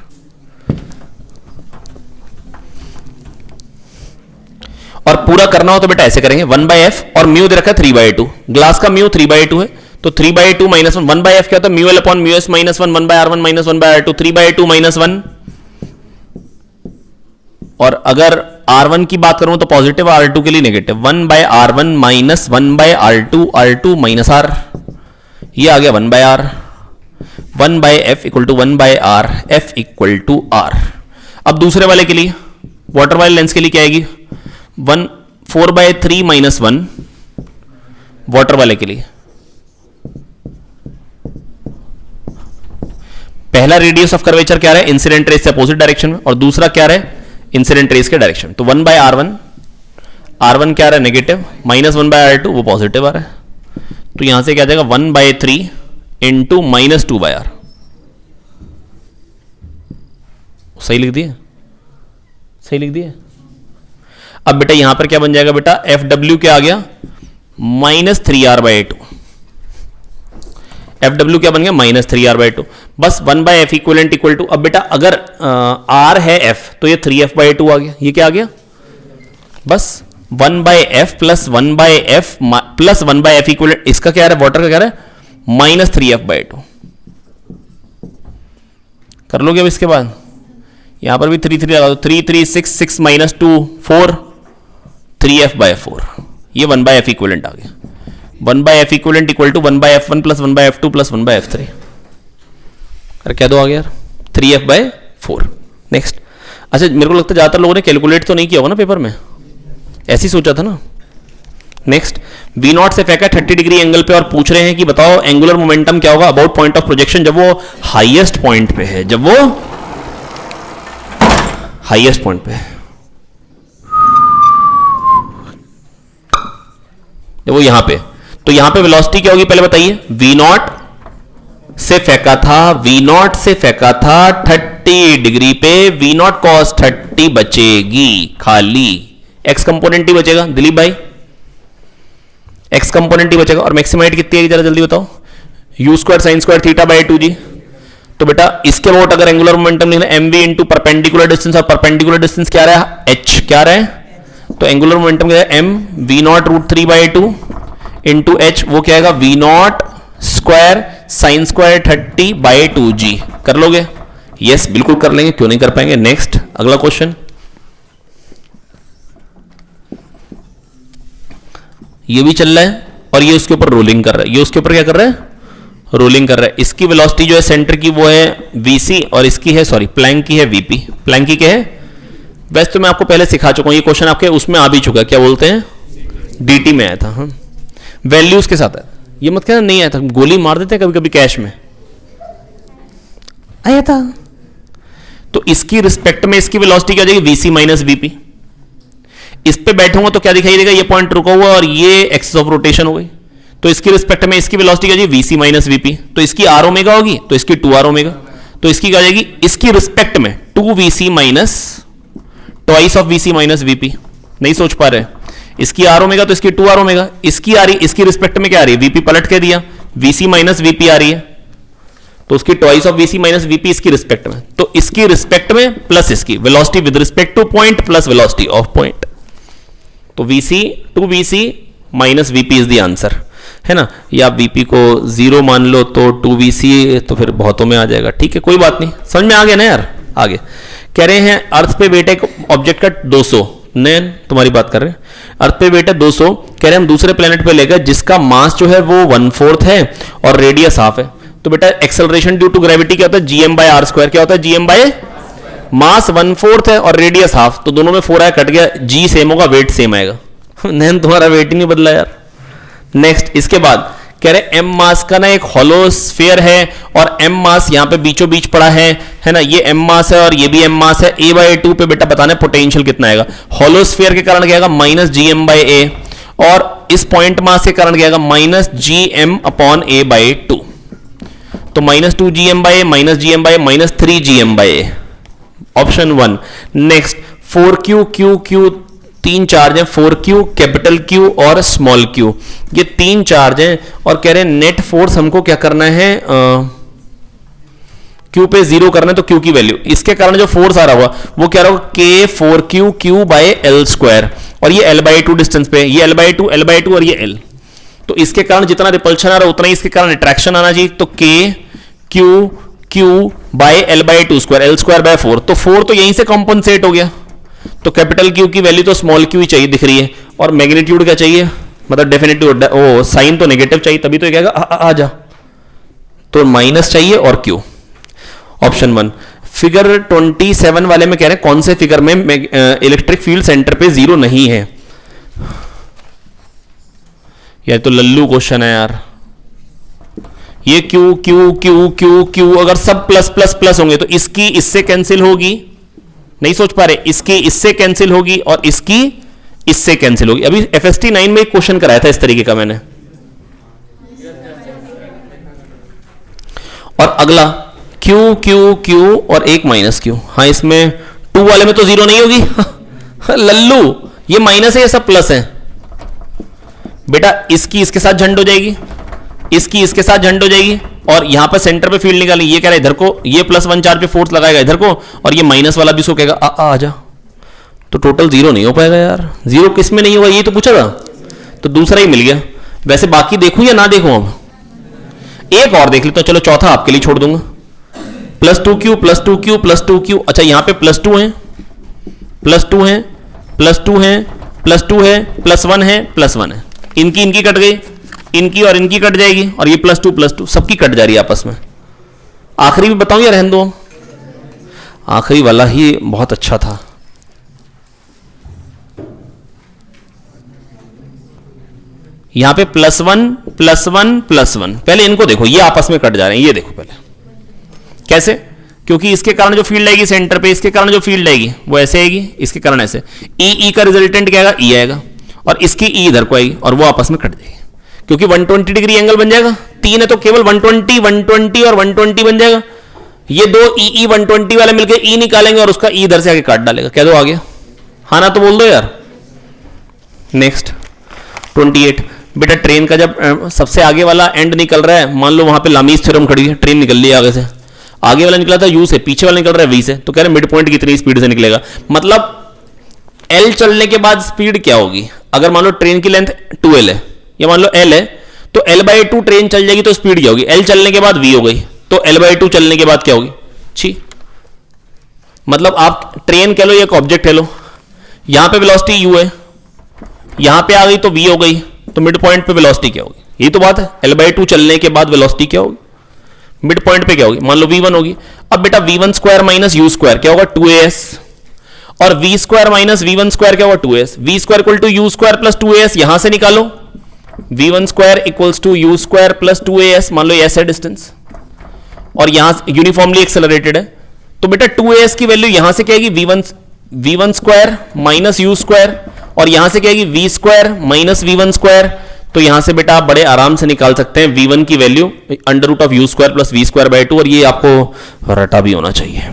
और पूरा करना हो तो बेटा ऐसे करेंगे, 1 बाय f और म्यू दे रखा है 3 बाय 2, ग्लास का म्यू 3 बाय 2 है, तो 3 बाय 2 माइनस 1 बाय f क्या होता है? Mu L upon mu S minus 1 by r1 minus 1 by r2, 3 by 2 minus 1। और अगर r1 की बात करूं तो पॉजिटिव, r2 के लिए negative, 1 by r1 minus 1 by r2, r2 minus r, ये आ गया 1 by r, 1 by f equal to 1 by r, f equal to r। अब दूसरे वाले के लिए, वाटर वाले लेंस के लिए क्या आएगी? 4 बाय 3 माइनस 1 वाटर वाले के लिए। पहला रेडियस ऑफ कर्वेचर क्या रहा है? इंसिडेंट रेस से अपोजिट डायरेक्शन में, और दूसरा क्या रहा है? इंसिडेंट रेस के डायरेक्शन। तो 1 बाय r1, r1 क्या रहा है? नेगेटिव, माइनस 1 बाय r2 वो पॉजिटिव आ रहा है, तो यहां से क्या आ जाएगा? 1 by 3 into minus 2 by r। सही लिख दिए? सही लिख दिए? अब बेटा यहां पर क्या बन जाएगा बेटा? एफ डब्ल्यू क्या आ गया? Minus 3r by 2। F W क्या बन गया? Minus 3r by 2। बस 1 by F equivalent equal to, अब बेटा अगर r है f तो ये 3f बाई 2 आ गया। ये क्या आ गया? बस 1 by F plus 1 by F plus 1 by F equivalent, इसका क्या है? वाटर का क्या है? Minus 3f by 2। कर लोगे अब इसके बाद? यहां पर भी 3 3 लगा दो, 3 3 6 6 माइनस 2 4, 3f बाय 4। ये 1 बाय एफ इक्वलेंट आ गया। 1 by F equivalent equal to 1 by f1 plus 1 by f2 plus 1 by f3। अरे क्या दो आ गया यार? 3f bye 4। नेक्स्ट, अच्छा मेरे को लगता है ज्यादातर लोगों ने कैलकुलेट तो नहीं किया होगा ना पेपर में, ऐसे ही सोचा था ना? नेक्स्ट, वी नॉट से फेंका 30 डिग्री एंगल पे और पूछ रहे हैं कि बताओ एंगुलर मोमेंटम क्या होगा अबाउट पॉइंट ऑफ प्रोजेक्शन जब वो हाईएस्ट पॉइंट पे है, जब वो हाईएस्ट पॉइंट पे है, जब वो यहां पे, तो यहां पे वेलोसिटी क्या होगी पहले बताइए। वी नॉट से फेंका था, वी नॉट से फेंका था 30 डिग्री पे, वी नॉट कॉस 30 बचेगी खाली, एक्स कंपोनेंट ही बचेगा दिलीप भाई, एक्स कंपोनेंट ही बचेगा। और मैक्सिमम हाइट कितनी है जरा जल्दी बताओ, U square sine square theta by 2 G. तो बेटा इसके अबाउट अगर एंगुलर मोमेंटम लिखना M V into perpendicular distance, और परपेंडिकुलर डिस्टेंस क्या रहा है एच, क्या रहा है, तो एंगुलर मोमेंटम क्या है M V not root 3/2 into H, वो क्या आएगा V not square sine square 30/2 G. कर लोगे? यस बिल्कुल कर लेंगे, क्यों नहीं कर पाएंगे। नेक्स्ट अगला क्वेश्चन, ये भी चल रहा है और ये उसके ऊपर रोलिंग कर रहा है, ये उसके ऊपर क्या कर रहा है, रोलिंग कर रहा है। इसकी वेलोसिटी जो है सेंटर की वो है वीसी और इसकी है सॉरी प्लैंक की है वीपी। प्लैंक की क्या है, वैसे तो मैं आपको पहले सिखा चुका हूं, ये क्वेश्चन आपके उसमें आ भी चुका है, क्या बोलते हैं डीटी में आया था। हाँ वैल्यूज के साथ है, ये मत कहना नहीं आया था, गोली मार देते हैं कभी कभी कैश में, आया था। तो इसकी रिस्पेक्ट में इसकी वेलोसिटी क्या हो जाएगी वीसी माइनस वीपी। इस पे बैठूंगा तो क्या दिखाई देगा, ये पॉइंट रुका हुआ और ये एक्सिस ऑफ रोटेशन हो गई, तो इसकी रिस्पेक्ट में इसकी वेलोसिटी क्या जाएगी वीसी माइनस वीपी। तो इसकी आर ओमेगा होगी तो इसकी 2 आर ओमेगा, तो इसकी क्या जाएगी इसकी रिस्पेक्ट में 2vc minus twice of vc minus VP. नहीं सोच पा रहे, इसकी आर ओमेगा तो इसकी 2 आर ओमेगा, इसकी आ रही, इसकी रिस्पेक्ट में क्या आ रही है वीपी पलट के दिया, vc माइनस वीपी आ रही है, तो उसकी twice of vc minus VP इसकी रिस्पेक्ट में, तो इसकी रिस्पेक्ट में प्लस इसकी velocity with respect two point plus velocity of point, तो vc 2vc minus VP is the answer, है ना। या वीपी को 0 मान लो तो 2vc तो फिर बहुतों में आ जाएगा, ठीक है कोई बात नहीं, समझ में आ गया ना यार। आगे कह रहे हैं अर्थ पे वेट है ऑब्जेक्ट का 200, नैन तुम्हारी बात कर रहे हैं, अर्थ पे वेट है 200, कह रहे हैं हम दूसरे प्लेनेट पे लेकर जिसका मास जो है वो 1/4 है और रेडियस हाफ है, तो बेटा एक्सेलरेशन ड्यू टू ग्रेविटी क्या होता है gm/r², क्या होता है gm बाय मास 1/4 है और रेडियस हाफ, तो दोनों में 4 आया कट गया, g सेम होगा वेट सेम आएगा। नैन तुम्हारा वेट ही नहीं बदला यार। नेक्स्ट इसके बाद कह रहे एम मास का ना एक हॉलो स्फीयर है और एम मास यहां पे बीचों बीच पड़ा है ना, ये एम मास है और ये भी एम मास है, a/2 पे बेटा बताना है पोटेंशियल कितना आएगा। हॉलो स्फीयर के कारण क्या आएगा माइनस gm/a और इस पॉइंट मास के कारण क्या आएगा माइनस gm/a/2, तो minus 2gm/a minus gm/a minus 3gm/a, option 1। Next 4q q q 3 charge हैं, 4q कैपिटल Q और स्मॉल q, ये 3 चार्ज हैं और कह रहे हैं नेट फोर्स हमको क्या करना है Q पे 0 करना है, तो Q की वैल्यू, इसके कारण जो फोर्स आ रहा होगा वो क्या रहा K4q Q/L², और ये L/2 डिस्टेंस पे, ये L/2 और ये L, तो इसके कारण जितना रिपल्शन आ रहा है उतना ही इसके कारण अट्रैक्शन आना चाहिए, तो K Q/L/2² L²/4, तो 4 तो यहीं से कॉम्पनसेट हो गया, तो कैपिटल Q की वैल्यू तो स्मॉल q ही चाहिए दिख रही है, और मैग्नीट्यूड क्या चाहिए मतलब डेफिनेटिव ओ साइन तो नेगेटिव चाहिए, तभी तो क्या आ जा, तो माइनस चाहिए और Q, ऑप्शन 1। फिगर 27 वाले में कह रहे हैं कौन से फिगर में इलेक्ट्रिक फील्ड सेंटर पे 0 नहीं है, यह तो लल्लू क्वेश्चन है यार। ये Q Q Q Q Q अगर सब प्लस प्लस प्लस होंगे तो इसकी इससे कैंसिल होगी, नहीं सोच पा रहे, इसकी इससे कैंसिल होगी और इसकी इससे कैंसिल होगी। अभी FST 9 में एक क्वेश्चन कराया था इस तरीके का मैंने। और अगला Q Q Q और एक माइनस Q, हाँ इसमें 2 वाले में तो 0 नहीं होगी लल्लू, ये माइनस है ये सब प्लस है बेटा, इसकी इसके साथ झंड हो जाएगी, इसकी इसके साथ झंड हो जाएगी, और यहां पर सेंटर पे फील्ड निकाली, ये कह रहा है इधर को, ये +1 चार्ज पे फोर्स लगाएगा इधर को, और ये माइनस वाला भी इसको कहेगा आ जा, तो टोटल 0 नहीं हो पाएगा यार। 0 किस में नहीं होगा ये तो पूछा था, तो दूसरा ही मिल गया। वैसे बाकी देखूं या ना देखूं, अब एक और देख लेता हूं, चलो चौथा आपके लिए छोड़ दूंगा। +2q +2q +2q, अच्छा यहां पे +2 है +2 है +2 है +2 है +1 है +1 है, इनकी कट गई, इनकी और इनकी कट जाएगी, और ये +2 सबकी कट जा रही है आपस में। आखिरी भी बताऊं या रहने दो, आखिरी वाला ही बहुत अच्छा था। यहां पे +1 +1 +1, पहले इनको देखो, ये आपस में कट जा रहे हैं, ये देखो पहले कैसे, क्योंकि इसके कारण जो फील्ड आएगी सेंटर पे, इसके कारण जो फील्ड आएगी वो ऐसे आएगी, इसके कारण ऐसे, ई का रिजल्टेंट क्या आएगा, ई आएगा, और इसकी ई इधर को आएगी और वो आपस में कट जाएगी, क्योंकि 120 डिग्री एंगल बन जाएगा, 3 है तो केवल 120 120 और 120 बन जाएगा, ये दो ई 120 वाले मिलकर ई निकालेंगे और उसका ई इधर से आगे काट डालेगा, कह दो आ गया, हाँ ना तो बोल दो यार। नेक्स्ट 28, बेटा ट्रेन का जब सबसे आगे वाला एंड निकल रहा है, मान लो वहां पे लामीज थ्योरम खड़ी है, ट्रेन निकल रही है आगे से, आगे वाला निकला था यू से, पीछे वाला निकल रहा है वी से, तो कह रहे मिड पॉइंट कितनी स्पीड से निकलेगा, मतलब एल चलने के बाद स्पीड क्या होगी, अगर मान लो ट्रेन की लेंथ 2l है या मान लो l है, तो l/2 ट्रेन चल जाएगी तो स्पीड क्या होगी, l चलने के बाद v हो गई, तो l/2 चलने के बाद क्या होगी, छी, मतलब आप ट्रेन कह लो, एक ऑब्जेक्ट कह लो, यहां पे वेलोसिटी u है, यहां पे आ गई तो v हो गई, तो मिड पॉइंट पे वेलोसिटी क्या होगी, यही तो बात है, l/2 चलने के बाद वेलोसिटी क्या होगी, मिड पॉइंट पे क्या होगी, मान लो v1 होगी, अब बेटा v1 square minus u square क्या होगा 2as, और v square minus v1 square क्या होगा 2as, v square equal to u square plus 2as, यहां से निकालो, v1 square equals to u square plus 2as, मान लो s है डिस्टेंस, और यहां यूनिफॉर्मली एक्सेलरेटेड है, तो बेटा 2as की वैल्यू यहां से क्या आएगी, v1 square minus u square, और यहां से क्या आएगी v square minus v1 square, तो यहां से बेटा आप बड़े आराम से निकाल सकते हैं v1 की value under root of u square plus v square by 2, और ये आपको रटा भी होना चाहिए,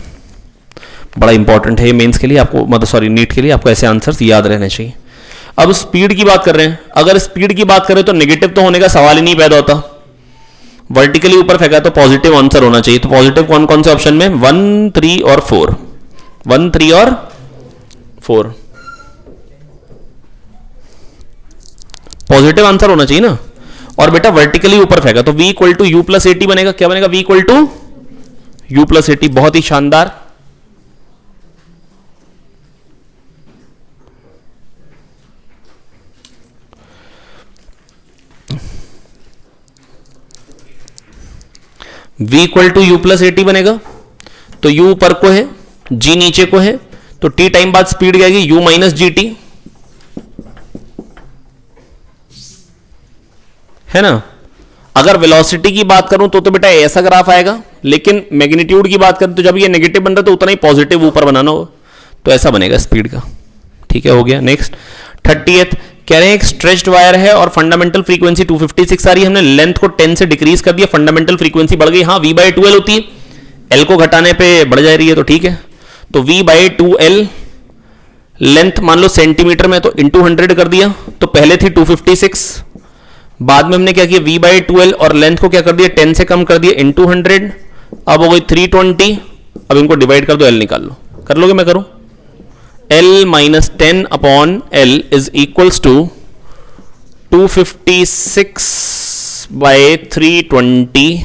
बड़ा इंपॉर्टेंट है ये मेंस के लिए, आपको मतलब सॉरी नीट के लिए, आपको ऐसे आंसर्स याद रहने चाहिए। अब स्पीड की बात कर रहे हैं, अगर स्पीड की बात करें तो नेगेटिव तो होने का सवाल ही नहीं पैदा होता, वर्टिकली ऊपर फेंका तो पॉजिटिव आंसर होना चाहिए, तो पॉजिटिव कौन कौन से ऑप्शन में, 1 3 और 4, 1 3 और 4 पॉजिटिव आंसर होना चाहिए ना, और बेटा वर्टिकली ऊपर फेंका तो v equal to U plus A T बनेगा, क्या बनेगा, v equal to U plus A T, बहुत ही शानदार। v equal to U plus A T बनेगा, तो u ऊपर को है, g नीचे को है, तो t टाइम बाद स्पीड क्या आएगी, u माइनस जी टी, है ना। अगर वेलोसिटी की बात करूं तो बेटा ऐसा ग्राफ आएगा, लेकिन मैग्नीट्यूड की बात करें तो जब ये नेगेटिव बन रहा है तो उतना ही पॉजिटिव ऊपर बनाना हो, तो ऐसा बनेगा स्पीड का, ठीक है, हो गया। नेक्स्ट 30th कह रहे हैं एक स्ट्रेच्ड वायर है और फंडामेंटल फ्रीक्वेंसी 256 आ रही है, हमने लेंथ को 10 से डिक्रीज कर दिया, फंडामेंटल फ्रीक्वेंसी बढ़ गई, हाँ v/2l होती है, l को घटाने पे बढ़ जा रही है, तो ठीक है, तो v/2l लेंथ मान लो सेंटीमीटर में, तो इंटू 100 कर दिया, तो पहले थी 256, बाद में हमने क्या किया v/2l और लेंथ को क्या कर दिया 10 से कम कर दिया इंटू 100, अब हो गई 320, अब इनको डिवाइड कर दो, l निकाल लो, कर लोगे, मैं करूं, l minus 10 upon l is equals to 256 by 320,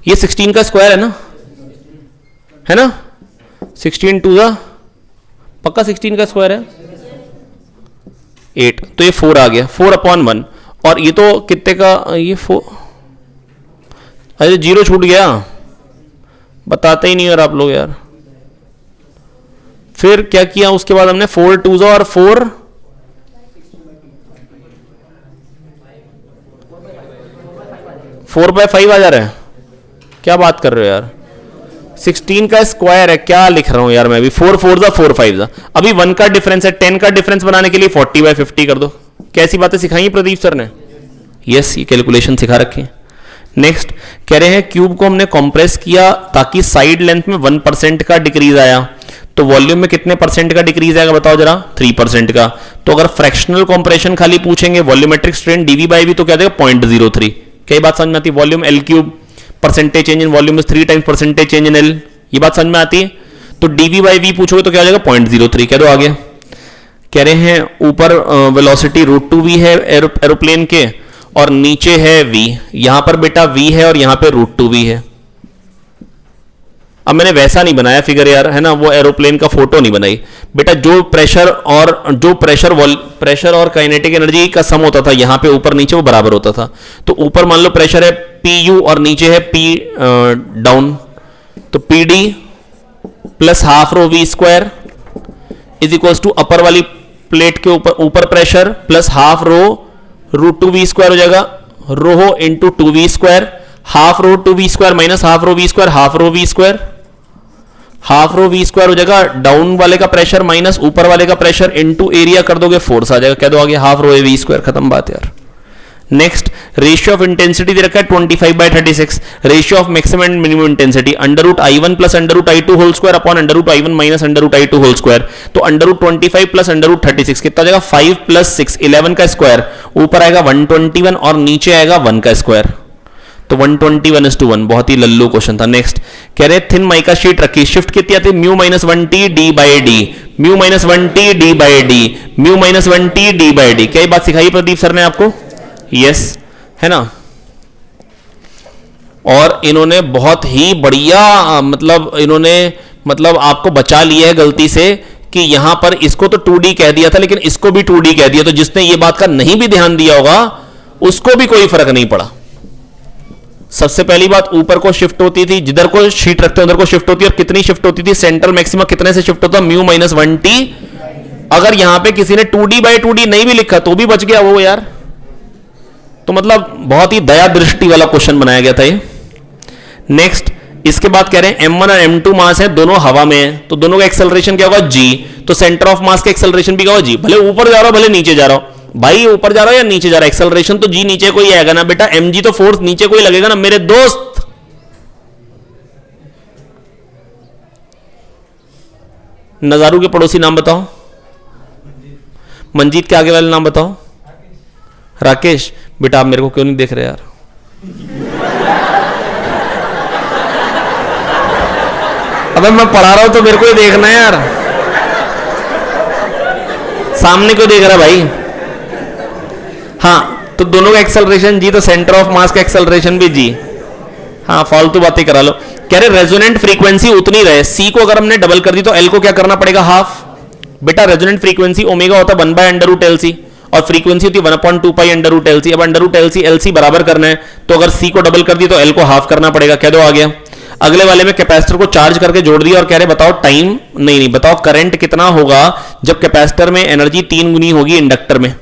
ये 16 का स्क्वायर है ना 16 टू द पक्का 16 का स्क्वायर है 8, तो ये 4 आ गया, 4 अपॉन 1, और ये तो कितने का, ये 4, अरे 0 छूट गया, बताते ही नहीं यार आप लोग यार। फिर क्या किया उसके बाद हमने 4 2 और 4/5 आ जा रहा है, क्या बात कर रहे हो यार, 16 का स्क्वायर है, क्या लिख रहा हूं यार मैं भी, 4 4 4 5, अभी 1 का डिफरेंस है, 10 का डिफरेंस बनाने के लिए 40/50 कर दो, कैसी बातें सिखाई प्रदीप सर ने, यस ये कैलकुलेशन सिखा रखे हैं। नेक्स्ट कह रहे हैं क्यूब को हमने कंप्रेस किया ताकि साइड लेंथ में 1% का डिक्रीज आया, तो वॉल्यूम में कितने परसेंट का डिक्रीज आएगा बताओ जरा, 3% का, तो अगर फ्रैक्शनल कंप्रेशन खाली पूछेंगे वॉल्यूमेट्रिक स्ट्रेन dv/v तो क्या देगा 0.03, कई बात समझ में आती है, volume l cube, percentage change in volume is 3 times percentage change in l, ये बात समझ में आती है, तो dv/v पूछोगे तो क्या हो जाएगा 0.03, कह दो आगे। कह रहे हैं ऊपर वेलोसिटी √2v है एरोप्लेन के और नीचे है v, यहां पर बेटा v है और यहां पे √2v है, अब मैंने वैसा नहीं बनाया फिगर यार, है ना, वो एरोप्लेन का फोटो नहीं बनाई बेटा, जो प्रेशर और काइनेटिक एनर्जी का सम होता था यहां पे ऊपर नीचे वो बराबर होता था, तो ऊपर मान लो प्रेशर है Pu और नीचे है P डाउन, तो PD plus half rho V square is equals to upper वाली प्लेट के ऊपर pressure plus half rho root 2v² हो जाएगा, rho into 2v², half rho 2v² minus half rho v², half rho v², half rho v² हो जाएगा, डाउन वाले का प्रेशर माइनस ऊपर वाले का प्रेशर इंटू एरिया कर दोगे, फोर्स आ जाएगा, कह दो आगे हाफ रो ए v², खत्म बात यार। नेक्स्ट, रेशियो ऑफ इंटेंसिटी दे रखा है 25/36, ratio of maximum and minimum intensity √I1 plus √I2 whole square upon √I1 minus √I2 whole square, तो √25 प्लस √36 कितना जाएगा 5 प्लस 6 11 का स्क्वायर, ऊपर आएगा 121 और नीचे आएगा 1 का स्क्वायर, तो 121:1, बहुत ही लल्लू क्वेश्चन था। नेक्स्ट कह रहे थिन माइका शीट रखी, शिफ्ट कितनी आती है μ-1t d/d, μ-1t d/d, μ-1t d/d, क्या ये बात सिखाई प्रदीप सर ने आपको? यस है ना। और इन्होंने बहुत ही बढ़िया मतलब आपको बचा लिया है गलती से कि यहां पर इसको तो 2D कह दिया था लेकिन इसको भी 2D कह दिया, तो जिसने ये बात का नहीं भी ध्यान दिया होगा उसको भी कोई फर्क नहीं पड़ा। सबसे पहली बात, ऊपर को शिफ्ट होती थी, जिधर को शीट रखते हैं उधर को शिफ्ट होती है, और कितनी शिफ्ट होती थी, सेंट्रल मैक्सिमा कितने से शिफ्ट होता, μ-1t। अगर यहां पे किसी ने 2D/2D नहीं भी लिखा तो भी बच गया वो यार, तो मतलब बहुत ही दया दृष्टि वाला क्वेश्चन बनाया गया था ये। नेक्स्ट, इसके बाद कह रहे हैं m1 और m2 मास है, दोनों हवा में है, तो दोनों का एक्सेलरेशन क्या होगा g, तो सेंटर ऑफ मास का एक्सेलरेशन भी क्या होगा g, भले ऊपर जा रहा हो भले नीचे जा रहा हो, भाई ऊपर जा रहा है या नीचे जा रहा है, एक्सेलरेशन तो जी नीचे को ही आएगा ना बेटा, mg तो फोर्स नीचे को ही लगेगा ना मेरे दोस्त। नजारू के पड़ोसी नाम बताओ, मंजीत के आगे वाले नाम बताओ, राकेश। बेटा आप मेरे को क्यों नहीं देख रहे यार? अबे मैं पढ़ा रहा हूं तो मेरे को ही देखना है यार, सामने क्यों देख रहा भाई? हाँ, तो दोनों का एक्सेलरेशन जी, तो सेंटर ऑफ मास का एक्सेलरेशन भी जी। हाँ, फालतू बातें करा लो। कह रहे रेजोनेंट फ्रीक्वेंसी उतनी रहे, सी को अगर हमने डबल कर दी तो एल को क्या करना पड़ेगा, हाफ। बेटा रेजोनेंट फ्रीक्वेंसी ओमेगा होता है 1/√LC और फ्रीक्वेंसी होती है 1/2π√LC। अब √LC LC बराबर करना है, तो अगर सी को डबल कर दी तो एल को हाफ करना पड़ेगा, कह दो आ गया। अगले वाले में कैपेसिटर को चार्ज करके जोड़ दिया और कह रहे बताओ टाइम, नहीं बताओ करंट कितना होगा जब कैपेसिटर में एनर्जी 3 गुनी होगी इंडक्टर में।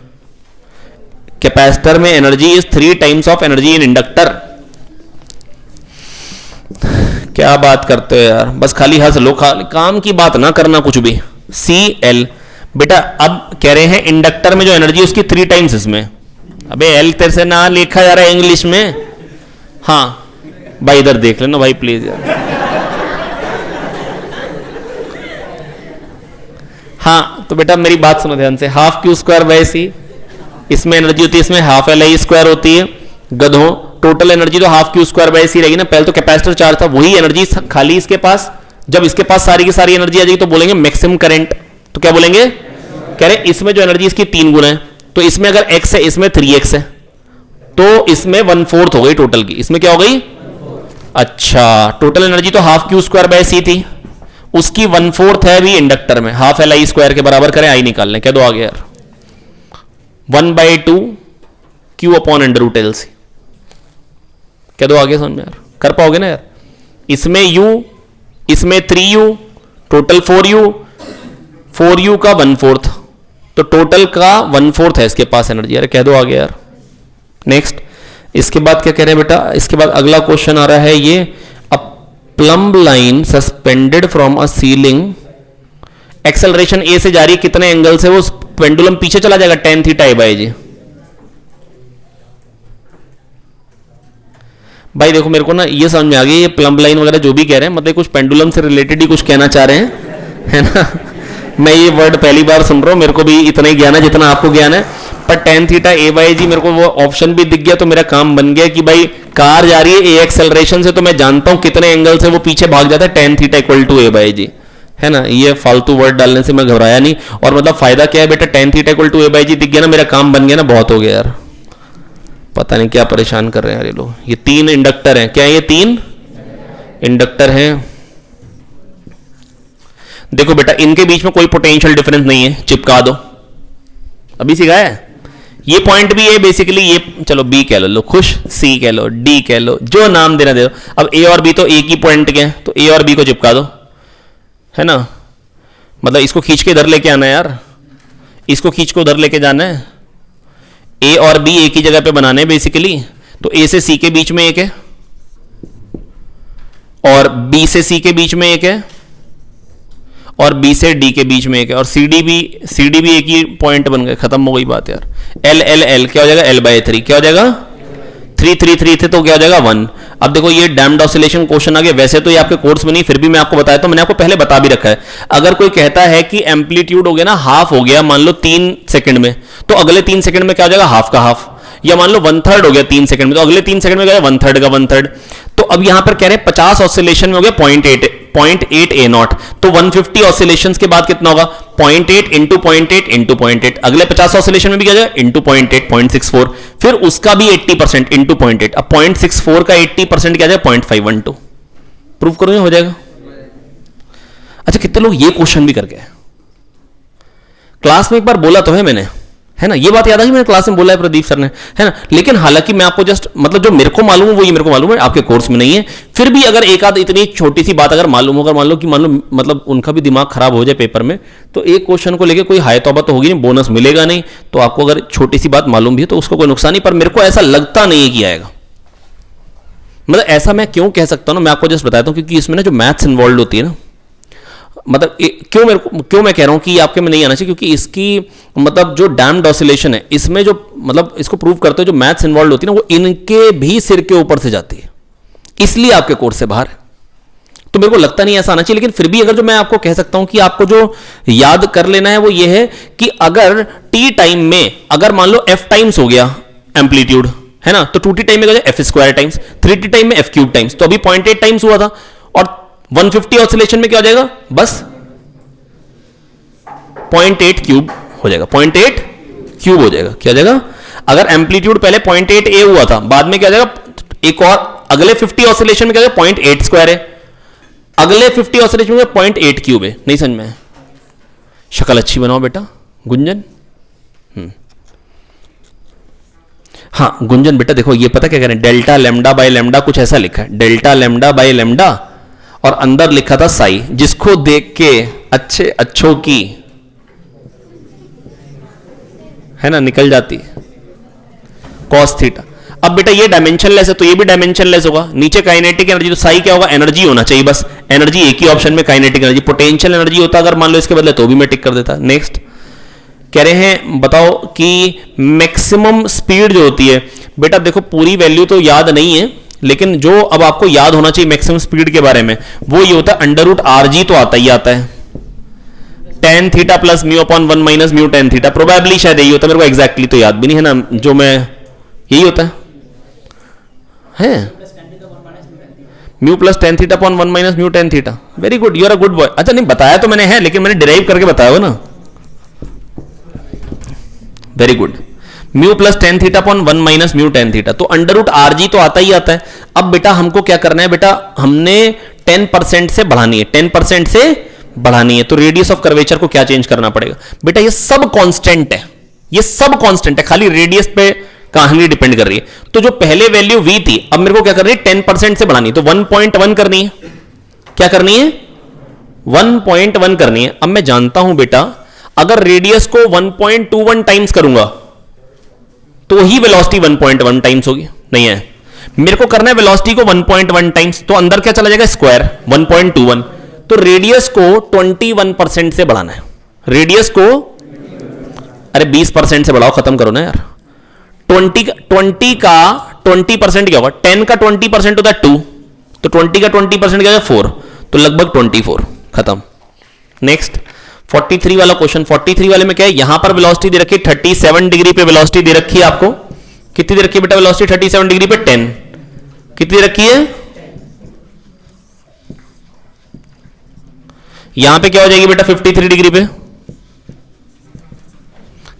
कैपेसिटर में energy is 3 times of energy in inductor. क्या बात करते हो यार, बस खाली हंस लो, खाली काम की बात ना करना कुछ भी। CL बेटा अब कह रहे हैं इंडक्टर में जो एनर्जी उसकी 3 टाइम्स इसमें। अबे एल तेरे से ना लिखा जा रहा है इंग्लिश में। हाँ भाई इधर देख लेना भाई प्लीज यार। हाँ तो बेटा मेरी बात सुनो ध्यान से, हाफ Q²/C, इसमें एनर्जी होती है, इसमें हाफ LI² होती है। गधों, टोटल एनर्जी तो हाफ Q²/C रहेगी ना। पहले तो कैपेसिटर चार्ज था, वही एनर्जी खाली इसके पास, जब इसके पास सारी की सारी एनर्जी आ जाएगी तो बोलेंगे मैक्सिमम करंट। तो क्या बोलेंगे, कह रहे इसमें जो एनर्जी इसकी 3 गुना है, तो इसमें अगर x है इसमें 3x है, तो इसमें 1/4 हो गई टोटल की। इसमें क्या हो गई, अच्छा टोटल एनर्जी तो हाफ Q²/C थी, उसकी 1/4 है भी इंडक्टर में, हाफ LI² के बराबर करें, आई निकालने, कह दो आ गया यार 1/2 Q/√LC। कह दो आगे समझ में यार, कर पाओगे ना यार। इसमें U, इसमें 3U, टोटल 4U, 4U का 1/4, तो टोटल का 1/4 है इसके पास एनर्जी। यार कह दो आगे यार। नेक्स्ट, इसके बाद क्या कह रहे हैं बेटा, इसके बाद अगला क्वेश्चन आ रहा है ये, a plumb line suspended from a ceiling, acceleration A से जा रही है, कितने एंगल से वो पेंडुलम पीछे चला जाएगा, tan θ/g। भाई देखो मेरे को ना ये समझ में आ गई, ये प्लम्ब लाइन वगैरह जो भी कह रहे हैं मतलब कुछ पेंडुलम से रिलेटेड ही कुछ कहना चाह रहे हैं, है ना। मैं ये वर्ड पहली बार सुन रहा हूं, मेरे को भी इतना ही ज्ञान है जितना आपको ज्ञान है, पर tan θ/g मेरे को वो ऑप्शन भी दिख गया तो मेरा काम बन गया कि भाई कार जा रही है ए एक्सेलरेशन से, तो मैं जानता हूं कितने एंगल से वो पीछे भाग जाता है, tan θ = a/g, है ना। ये फालतू वर्ड डालने से मैं घबराया नहीं, और मतलब फायदा क्या है बेटा, tan θ = a/g दिख गया ना, मेरा काम बन गया ना, बहुत हो गया यार। पता नहीं क्या परेशान कर रहे हैं यार ये लोग। ये 3 इंडक्टर हैं, क्या ये 3 इंडक्टर हैं। देखो बेटा इनके बीच में कोई पोटेंशियल डिफरेंस नहीं है, चिपका दो, अभी सिखाया है। ये पॉइंट भी है बेसिकली, ये चलो B कह लो खुश, C कह लो, D कह लो, जो नाम देना दे दो। अब A और B तो एक ही पॉइंट के हैं, तो A और B को चिपका दो, है ना। मतलब इसको खींच के इधर लेके आना है यार, इसको खींच को उधर लेके जाना है। ए और बी एक ही जगह पे बनाने हैं बेसिकली, तो ए से सी के बीच में एक है और बी से सी के बीच में एक है और बी से डी के बीच में एक है और सी डी भी एक ही पॉइंट बन गए, खत्म हो गई बात यार। एल एल एल क्या हो जाएगा, एल बाय 3 क्या हो जाएगा, 3 3 3 थे तो क्या हो जाएगा 1। अब देखो ये डैम्ड ऑसिलेशन क्वेश्चन आ गया, वैसे तो ये आपके कोर्स में नहीं, फिर भी मैं आपको बताया, तो मैंने आपको पहले बता भी रखा है। अगर कोई कहता है कि एम्पलीट्यूड हो गया ना हाफ हो गया मान लो 3 सेकंड में, तो अगले 3 सेकंड में क्या हो जाएगा, हाफ का हाफ। या मान लो 1/3 हो गया 3 सेकंड में, तो अगले 3 सेकंड में क्या हो जाएगा 1/3 का 1/3। तो अब यहां पर कह रहे हैं 50 ऑसिलेशन में हो गया 0.8 ए नॉट, तो 150 ऑसिलेशंस के बाद कितना होगा 0.8 इंटू 0.8 इंटू 0.8। अगले 50 ऑसिलेशन में भी क्या जाएगा इंटू 0.8 0.64, फिर उसका भी 80% इंटू 0.8। अब 0.64 का 80% क्या जाएगा 0.512। प्रूव करो हो जाएगा। अच्छा कितने लोग ये क्वेश्चन भी करके क्लास में एक बार बोला तो है मैंने, है ना, ये बात याद आ गई, मैंने क्लास में बोला है प्रदीप सर ने, है ना। लेकिन हालांकि मैं आपको जस्ट मतलब जो मेरे को मालूम है वो ये मेरे को मालूम है, आपके कोर्स में नहीं है। फिर भी अगर एक आध इतनी छोटी सी बात अगर मालूम होगा, मान लो मतलब उनका भी दिमाग खराब हो जाए पेपर में, तो एक क्वेश्चन को लेकर कोई हाय तौबा तो होगी नहीं, बोनस मिलेगा नहीं। तो आपको अगर छोटी सी बात मालूम भी है तो उसको कोई नुकसान नहीं, पर मेरे को ऐसा लगता नहीं है कि आएगा। मतलब ऐसा मैं क्यों कह सकता हूं ना, मैं आपको जस्ट बताता हूं, क्योंकि इसमें ना जो मैथ्स इन्वॉल्व होती है ना, मतलब क्यों मैं कह रहा हूं कि आपके में नहीं आना चाहिए, क्योंकि इसकी मतलब जो डैम्ड ऑसिलेशन है इसमें जो मतलब इसको प्रूव करते हो जो मैथ्स इन्वॉल्व होती है ना, वो इनके भी सिर के ऊपर से जाती है, इसलिए आपके कोर्स से बाहर है। तो मेरे को लगता नहीं ऐसा आना चाहिए, लेकिन फिर भी अगर जो मैं आपको कह सकता हूं कि आपको जो याद कर लेना है वो ये है कि अगर टी टाइम में अगर मान लो एफ टाइम्स हो गया एम्पलीट्यूड, है ना, तो 2t टाइम में क्या F square times, 3t time में एफ क्यूब टाइम्स, तो अभी 0.8 टाइम्स हुआ था, और 150 ऑसिलेशन में क्या हो जाएगा बस 0.8 क्यूब हो जाएगा, 0.8 क्यूब हो जाएगा। क्या हो जाएगा, अगर एम्पलीट्यूड पहले 0.8 ए हुआ था, बाद में क्या हो जाएगा एक और अगले 50 ऑसिलेशन में क्या हो जाएगा 0.8 स्क्वायर है, अगले 50 ऑसिलेशन में 0.8 क्यूब है। नहीं समझ में, शक्ल अच्छी बनाओ बेटा गुंजन। हाँ गुंजन बेटा देखो ये पता क्या करें, डेल्टा लेमडा बाय लेमडा कुछ ऐसा लिखा है, डेल्टा लेमडा बाय लेमडा, और अंदर लिखा था साई, जिसको देख के अच्छों की है ना निकल जाती कॉस थीटा। अब बेटा ये डायमेंशनलेस है तो ये भी डायमेंशनलेस होगा, नीचे काइनेटिक एनर्जी, तो साई क्या होगा एनर्जी होना चाहिए, बस एनर्जी एक ही ऑप्शन में काइनेटिक एनर्जी, पोटेंशियल एनर्जी होता अगर मान लो इसके बदले तो भी मैं टिक कर देता। नेक्स्ट कह रहे हैं बताओ कि मैक्सिमम स्पीड जो होती है, बेटा देखो पूरी वैल्यू तो याद नहीं है, लेकिन जो अब आपको याद होना चाहिए मैक्सिमम स्पीड के बारे में वो ये होता है √RG तो आता ही आता है, tan theta plus mu upon 1 minus mu tan theta, probably शायद यही होता है, मेरे को एग्जैक्टली तो याद भी नहीं है ना, जो मैं यही होता है म्यू प्लस tan थीटा अपॉन 1 माइनस म्यू tan थीटा। Very good, you are a good boy. अच्छा नहीं बताया तो मैंने है, लेकिन मैंने डिराइव करके बताया हो ना, very good. Mu plus tan थीटा upon 1 minus mu tan theta, तो √RG तो आता ही आता है। अब बेटा हमको क्या करना है, बेटा हमने 10% से बढ़ानी है, 10% से बढ़ानी है, तो रेडियस ऑफ कर्वेचर को क्या चेंज करना पड़ेगा बेटा, ये सब कांस्टेंट है, ये सब कांस्टेंट है, खाली रेडियस पे कहानी डिपेंड कर रही है। तो जो पहले वैल्यू v थी अब मेरे को क्या करनी है 10% से बढ़ानी है, तो 1.1 करनी है, क्या करनी है 1.1 करनी है। अब मैं जानता हूं बेटा अगर रेडियस को 1.21 टाइम्स करूंगा तो ही वेलोसिटी 1.1 टाइम्स होगी, नहीं है मेरे को करना है वेलोसिटी को 1.1 टाइम्स, तो अंदर क्या चला जाएगा स्क्वायर 1.21, तो रेडियस को 21% से बढ़ाना है, रेडियस को अरे 20% से बढ़ाओ, खत्म करो ना यार। 20 का 20% क्या होगा, 10 का 20% होता है 2, तो 20 का 20% क्या होगा 4, तो लगभग 24, खत्म। नेक्स्ट 43 वाला क्वेश्चन, 43 वाले में क्या है, यहां पर वेलोसिटी दे रखी है 37 डिग्री पे वेलोसिटी दे रखी है, आपको कितनी दे रखी है बेटा वेलोसिटी 37 डिग्री पे 10, कितनी दे रखी है, यहां पे क्या हो जाएगी बेटा 53 डिग्री पे,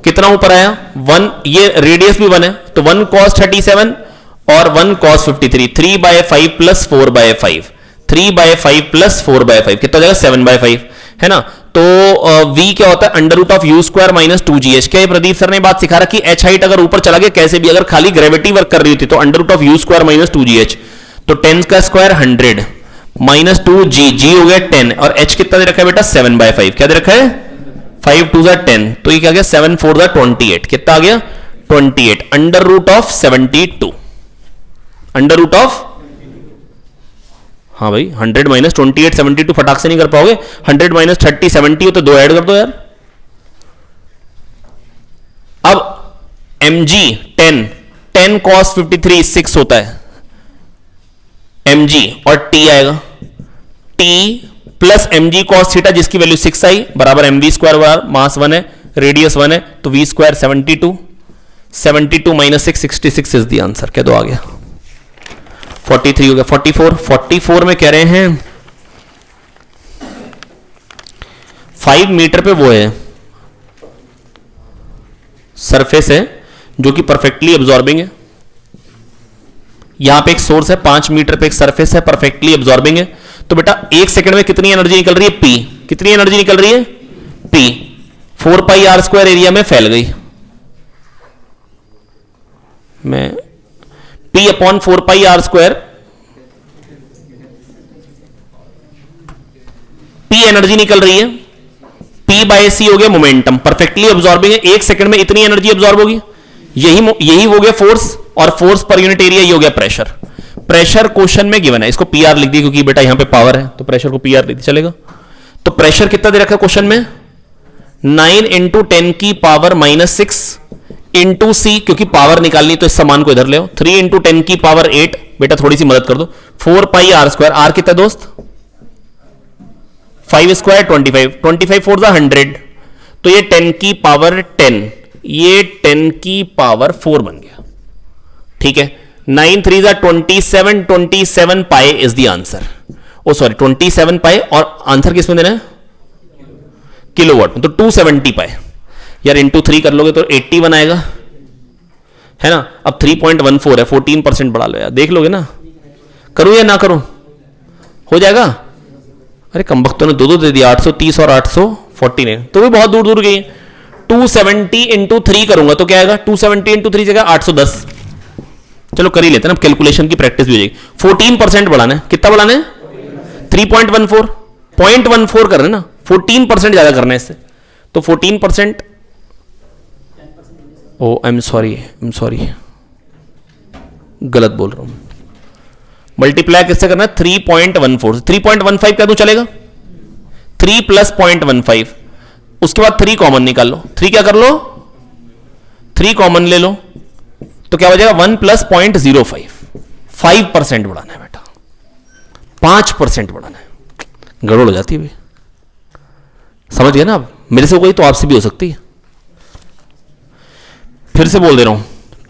कितना ऊपर आया 1, ये रेडियस भी 1 है, तो 1 cos 37 और 1 cos 53, 3/5 प्लस 4/5, 3/5 प्लस 4/5 कितना हो जाएगा 7/5, है ना। तो v क्या होता है √u² माइनस 2gh। क्या ये प्रदीप सर ने बात सिखा रखी, h हाइट अगर ऊपर चला गया कैसे भी, अगर खाली ग्रेविटी वर्क कर रही होती तो √u² माइनस 2gh, तो 10 का स्क्वायर 100 माइनस 2g, g हो गया 10 और h कितना दे रखा है बेटा 7/5, क्या दे रखा है 5 2 10, तो ये क्या गया 7 4 28, कितना आ गया 28 under root of 72 under root of, हाँ भाई 100 माइनस 28 72 फटाक से नहीं कर पाओगे, 100 माइनस 30 70 हो तो 2 ऐड कर दो यार। अब mg 10 cos 53 6 होता है mg, और t आएगा t plus mg cos theta जिसकी वैल्यू 6 आई बराबर mv स्क्वायर, बराबर मास 1 है रेडियस 1 है तो v square 72 minus 6 66 is the answer. क्या दो आ गया 43 हो गया। 44 में कह रहे हैं 5 मीटर पे वो है सरफेस है जो कि परफेक्टली एब्जॉर्बिंग है। यहां पे एक सोर्स है, 5 मीटर पे एक सरफेस है परफेक्टली एब्जॉर्बिंग है। तो बेटा 1 सेकंड में कितनी एनर्जी निकल रही है P, कितनी एनर्जी निकल रही है P 4 pi R square area में फैल गई। मैं P upon 4 pi R square, P energy निकल रही है, P बाय C हो गया मोमेंटम, परफेक्टली एब्जॉर्बिंग है, 1 सेकंड में इतनी एनर्जी एब्जॉर्ब होगी। यही हो गया फोर्स, और फोर्स पर यूनिट एरिया ये हो गया प्रेशर। प्रेशर क्वेश्चन में गिवन है, इसको PR लिख दी क्योंकि बेटा यहां पे पावर है तो प्रेशर को PR लिख दी चलेगा। तो प्रेशर कितना दे रखा है क्वेश्चन में 9 इंटू 10 की पावर माइनस 6 इंटू C, क्योंकि पावर निकालनी तो इस समान को इधर ले आओ, 3 इंटू 10 की पावर 8, बेटा थोड़ी सी मदद कर दो, 4 पाई आर स्क्वायर, आर कितना दोस्त 5 स्क्वायर 25 फोर 100, तो ये 10 की पावर 10, ये 10 की पावर 4 बन गया। ठीक है 9 3 27 pi is the answer. Oh sorry 27 pi, और आंसर किस में देना है किलोवाट में, तो 270 पाई यार इंटू 3 कर लोगे तो 81 आएगा है ना। अब 3.14 है, 14% बढ़ा लो यार, देख लोगे ना, करूं या ना करूं, हो जाएगा। अरे कम वक्तों ने दो दे दिया, 830 और 849, तो भी बहुत दूर दूर गई। 270 इंटू 3 करूंगा तो क्या आएगा, 270 इंटू 3 जगह 810। चलो कर ही लेते हैं ना, कैलकुलेशन की प्रैक्टिस भी हो जाएगी। 14% बढ़ाना है, कितना बढ़ाना है 3.14 0.14 कर रहे हैं ना, 14% ज्यादा करना है इससे, तो 14%, ओ आई एम सॉरी गलत बोल रहा हूं, मल्टीप्लाई किससे करना है 3.14 3.15 कर दूं चलेगा, 3 प्लस 0.15, उसके बाद 3 कॉमन निकाल लो, 3 क्या कर लो 3 कॉमन ले लो, तो क्या हो जाएगा 1 प्लस 0.05, 5% बढ़ाना है बेटा, 5% बढ़ाना है, गड़बड़ हो जाती है भाई, समझ गए ना आप, मेरे से हो गई तो आपसे भी हो सकती है। फिर से बोल दे रहा हूं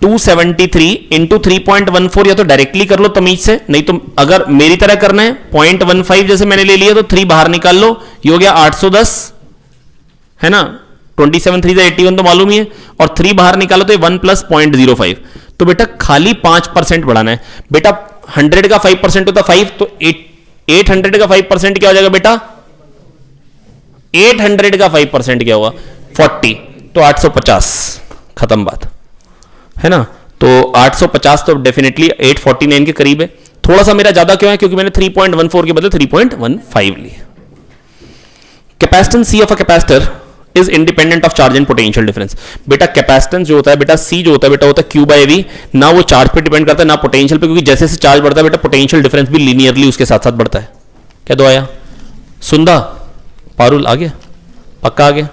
273 इंटू 3.14, या तो डायरेक्टली कर लो तमीज से, नहीं तो अगर मेरी तरह करना है 0.15 जैसे मैंने ले लिया तो 3 बाहर निकाल लो, ये हो गया 810 है ना, 27 3 81 तो मालूम ही है, और 3 बाहर निकालो तो ये 1 प्लस 0.05, तो बेटा खाली 5% बढ़ाना है। बेटा 100 का 5% होता 5, तो 800 का 5% क्या हो जाएगा बेटा, 800 का 5% क्या होगा 40, तो 850, खत्म बात है ना। तो 850 तो डेफिनेटली 849 के करीब है, थोड़ा सा मेरा ज्यादा क्यों है, क्योंकि मैंने 3.14 के बदले 3.15 लिए। Capacitance C of a capacitor is independent of charge and potential difference. बेटा कैपेसिटेंस जो होता है बेटा, C जो होता है बेटा होता है Q बाय V, ना वो चार्ज पे डिपेंड करता है ना पोटेंशियल पे, क्योंकि जैसे जैसे चार्ज बढ़ता है बेटा पोटेंशियल डिफरेंस भी लीनियरली उसके साथ साथ बढ़ता है। क्या दो आया सुंदा पारुल आ गया, पक्का आ गया।